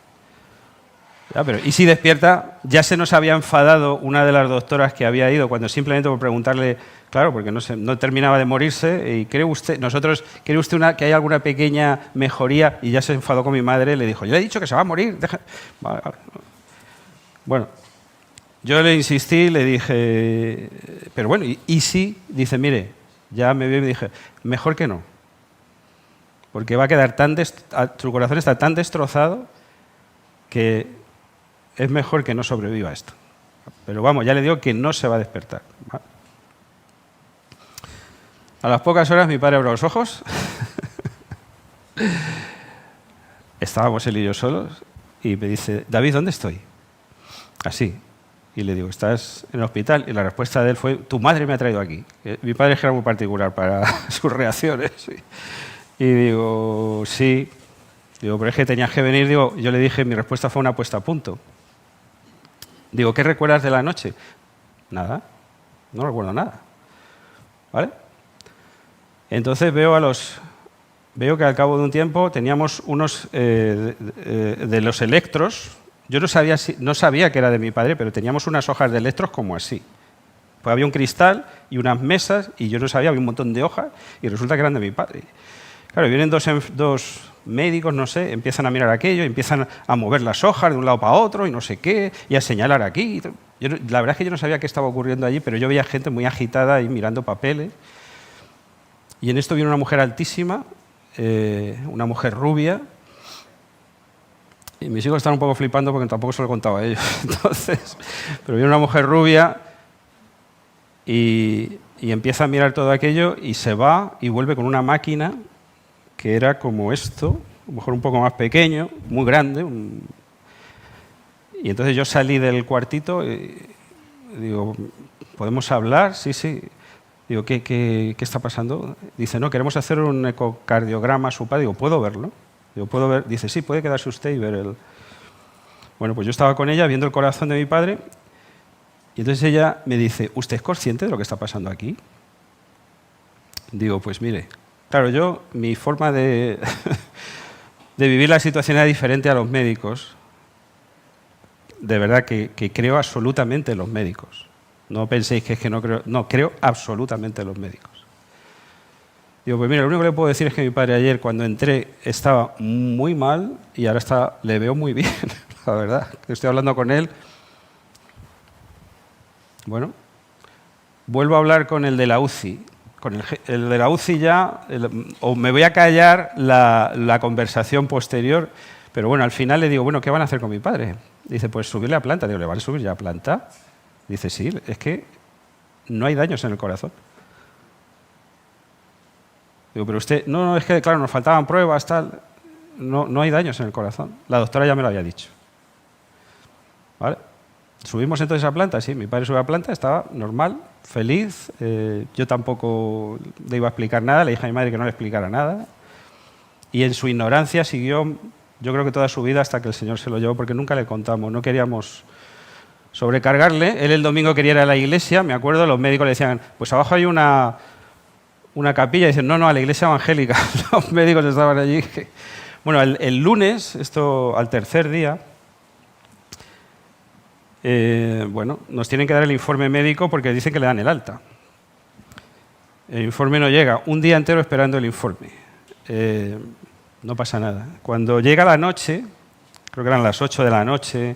Speaker 9: ya, pero ¿y si despierta? Ya se nos había enfadado una de las doctoras que había ido cuando simplemente por preguntarle, claro, porque no terminaba de morirse, y ¿cree usted que hay alguna pequeña mejoría? Y ya se enfadó con mi madre, le dijo, yo le he dicho que se va a morir. Bueno, yo le insistí, le dije, pero bueno, ¿y si? Dice, mire, ya me vi y me dije, mejor que no. Porque va a quedar su corazón está tan destrozado que es mejor que no sobreviva a esto. Pero vamos, ya le digo que no se va a despertar. A las pocas horas mi padre abrió los ojos. Estábamos él y yo solos y me dice, David, ¿dónde estoy? Así. Y le digo, ¿estás en el hospital? Y la respuesta de él fue, tu madre me ha traído aquí. Mi padre era muy particular para sus reacciones. Y digo, sí. Digo, pero es que tenías que venir. Digo, yo le dije, mi respuesta fue una puesta a punto. Digo, ¿qué recuerdas de la noche? Nada, no recuerdo nada. ¿Vale? Entonces veo que al cabo de un tiempo teníamos unos de los electros. Yo no sabía que era de mi padre, pero teníamos unas hojas de electros como así. Pues había un cristal y unas mesas y yo no sabía, había un montón de hojas y resulta que eran de mi padre. Claro, vienen dos médicos, no sé, empiezan a mirar aquello, empiezan a mover las hojas de un lado para otro y no sé qué, y a señalar aquí. La verdad es que yo no sabía qué estaba ocurriendo allí, pero yo veía gente muy agitada ahí mirando papeles. Y en esto viene una mujer altísima, una mujer rubia, y mis hijos están un poco flipando porque tampoco se lo he contado a ellos. Entonces, pero viene una mujer rubia y empieza a mirar todo aquello y se va y vuelve con una máquina que era como esto, a lo mejor un poco más pequeño, muy grande. Y entonces yo salí del cuartito y digo, ¿podemos hablar? Sí, sí. Digo, ¿qué está pasando? Dice, no, queremos hacer un ecocardiograma a su padre. Digo, ¿puedo verlo? Digo, ¿puedo ver? Dice, sí, puede quedarse usted y ver el... Bueno, pues yo estaba con ella viendo el corazón de mi padre y entonces ella me dice, ¿usted es consciente de lo que está pasando aquí? Digo, pues mire, claro, mi forma de, de vivir la situación era diferente a los médicos. De verdad que creo absolutamente en los médicos. No penséis que es que no creo, no, creo absolutamente en los médicos. Digo, pues mira, lo único que le puedo decir es que mi padre ayer cuando entré estaba muy mal y ahora le veo muy bien, la verdad. Estoy hablando con él. Bueno, vuelvo a hablar con el de la UCI. Con el de la UCI ya, o me voy a callar la conversación posterior, pero bueno, al final le digo, bueno, ¿qué van a hacer con mi padre? Dice, pues subirle a planta. Digo, ¿le van a subir ya a planta? Dice, sí, es que no hay daños en el corazón. Digo, pero usted, no, es que claro, nos faltaban pruebas, tal. No hay daños en el corazón. La doctora ya me lo había dicho. ¿Vale? Subimos entonces a planta, sí, mi padre subió a planta, estaba normal, feliz. Yo tampoco le iba a explicar nada, le dije a mi madre que no le explicara nada. Y en su ignorancia siguió, yo creo que toda su vida hasta que el Señor se lo llevó, porque nunca le contamos, no queríamos sobrecargarle. Él el domingo quería ir a la iglesia, me acuerdo, los médicos le decían, pues abajo hay una capilla, y dicen, no, a la iglesia evangélica. Los médicos estaban allí. Bueno, el lunes, esto al tercer día, bueno, nos tienen que dar el informe médico porque dicen que le dan el alta. El informe no llega, un día entero esperando el informe. No pasa nada. Cuando llega la noche, creo que eran las 8 de la noche,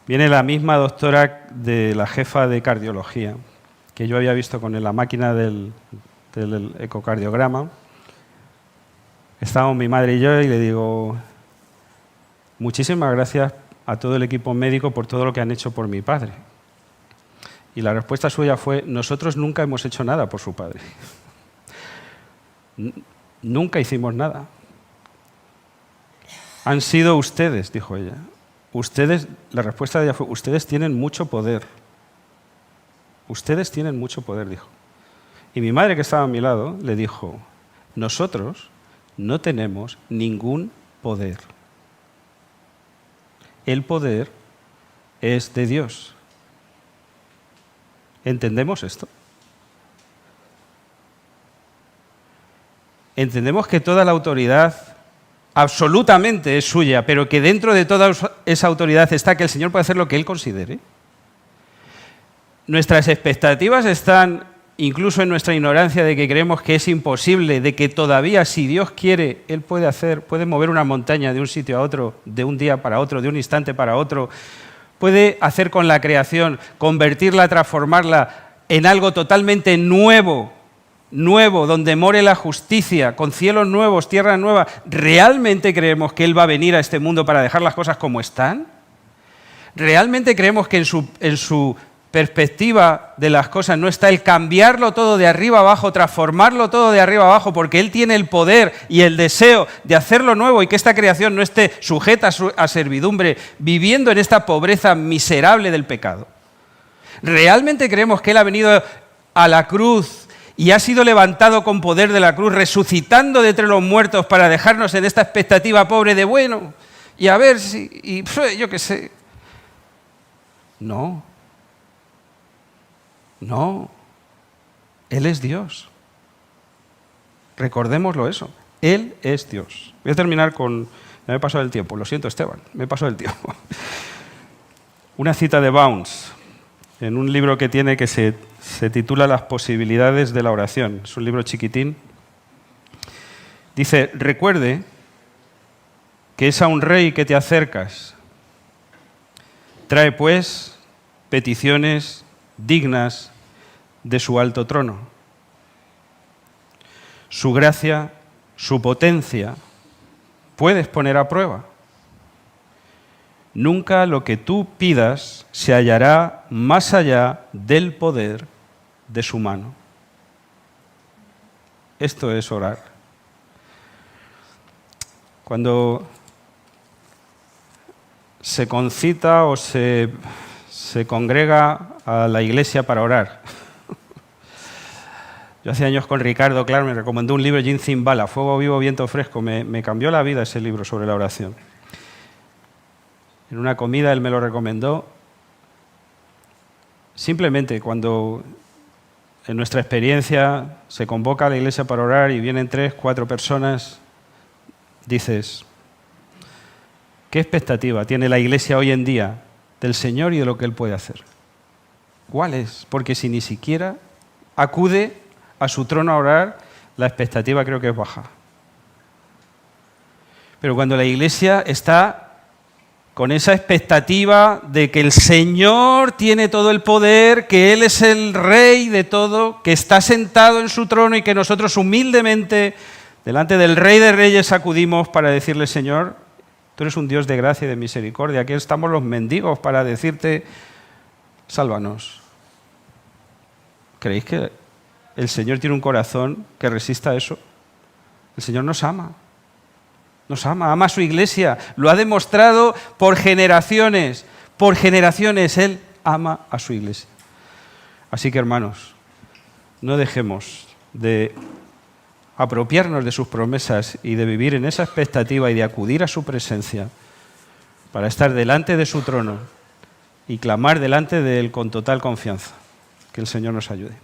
Speaker 9: viene la misma doctora de la jefa de cardiología, que yo había visto con la máquina del ecocardiograma. Estábamos mi madre y yo y le digo, muchísimas gracias a todo el equipo médico por todo lo que han hecho por mi padre. Y la respuesta suya fue, nosotros nunca hemos hecho nada por su padre. Nunca hicimos nada. Han sido ustedes, dijo ella. Ustedes, la respuesta de ella fue, ustedes tienen mucho poder. Ustedes tienen mucho poder, dijo. Y mi madre, que estaba a mi lado, le dijo, nosotros no tenemos ningún poder. El poder es de Dios. ¿Entendemos esto? Entendemos que toda la autoridad absolutamente es suya, pero que dentro de toda esa autoridad está que el Señor puede hacer lo que Él considere. Nuestras expectativas están incluso en nuestra ignorancia de que creemos que es imposible, de que todavía si Dios quiere, Él puede mover una montaña de un sitio a otro, de un día para otro, de un instante para otro, puede hacer con la creación, convertirla, transformarla en algo totalmente nuevo, donde more la justicia, con cielos nuevos, tierra nueva. ¿Realmente creemos que Él va a venir a este mundo para dejar las cosas como están? ¿Realmente creemos que en su perspectiva de las cosas no está el cambiarlo todo de arriba abajo, transformarlo todo de arriba abajo, porque Él tiene el poder y el deseo de hacerlo nuevo y que esta creación no esté sujeta a servidumbre, viviendo en esta pobreza miserable del pecado? ¿Realmente creemos que Él ha venido a la cruz y ha sido levantado con poder de la cruz, resucitando de entre los muertos para dejarnos en esta expectativa pobre de bueno, y a ver si, y yo qué sé? No. No, Él es Dios. Recordémoslo eso. Él es Dios. Voy a terminar con... Me he pasado el tiempo, lo siento Esteban, me he pasado el tiempo. Una cita de Bounds, en un libro que tiene que se titula Las posibilidades de la oración. Es un libro chiquitín. Dice, recuerde que es a un rey que te acercas. Trae pues peticiones dignas de su alto trono. Su gracia, su potencia, puedes poner a prueba. Nunca lo que tú pidas se hallará más allá del poder de su mano. Esto es orar. Cuando se concita o se congrega a la iglesia para orar. Yo hace años con Ricardo, claro, me recomendó un libro, Jim Zimbala, Fuego vivo, viento fresco. Me cambió la vida ese libro sobre la oración. en una comida él me lo recomendó. Simplemente cuando en nuestra experiencia se convoca a la iglesia para orar y vienen 3, 4 personas, dices, ¿qué expectativa tiene la iglesia hoy en día del Señor y de lo que Él puede hacer? ¿Cuál es? Porque si ni siquiera acude a su trono a orar, la expectativa creo que es baja. Pero cuando la iglesia está con esa expectativa de que el Señor tiene todo el poder, que Él es el Rey de todo, que está sentado en su trono y que nosotros humildemente delante del Rey de Reyes acudimos para decirle, Señor, tú eres un Dios de gracia y de misericordia, aquí estamos los mendigos para decirte, sálvanos. ¿Creéis que el Señor tiene un corazón que resista eso? El Señor nos ama. Ama a su iglesia, lo ha demostrado por generaciones, Él ama a su iglesia. Así que hermanos, no dejemos de apropiarnos de sus promesas y de vivir en esa expectativa y de acudir a su presencia para estar delante de su trono y clamar delante de Él con total confianza. Que el Señor nos ayude.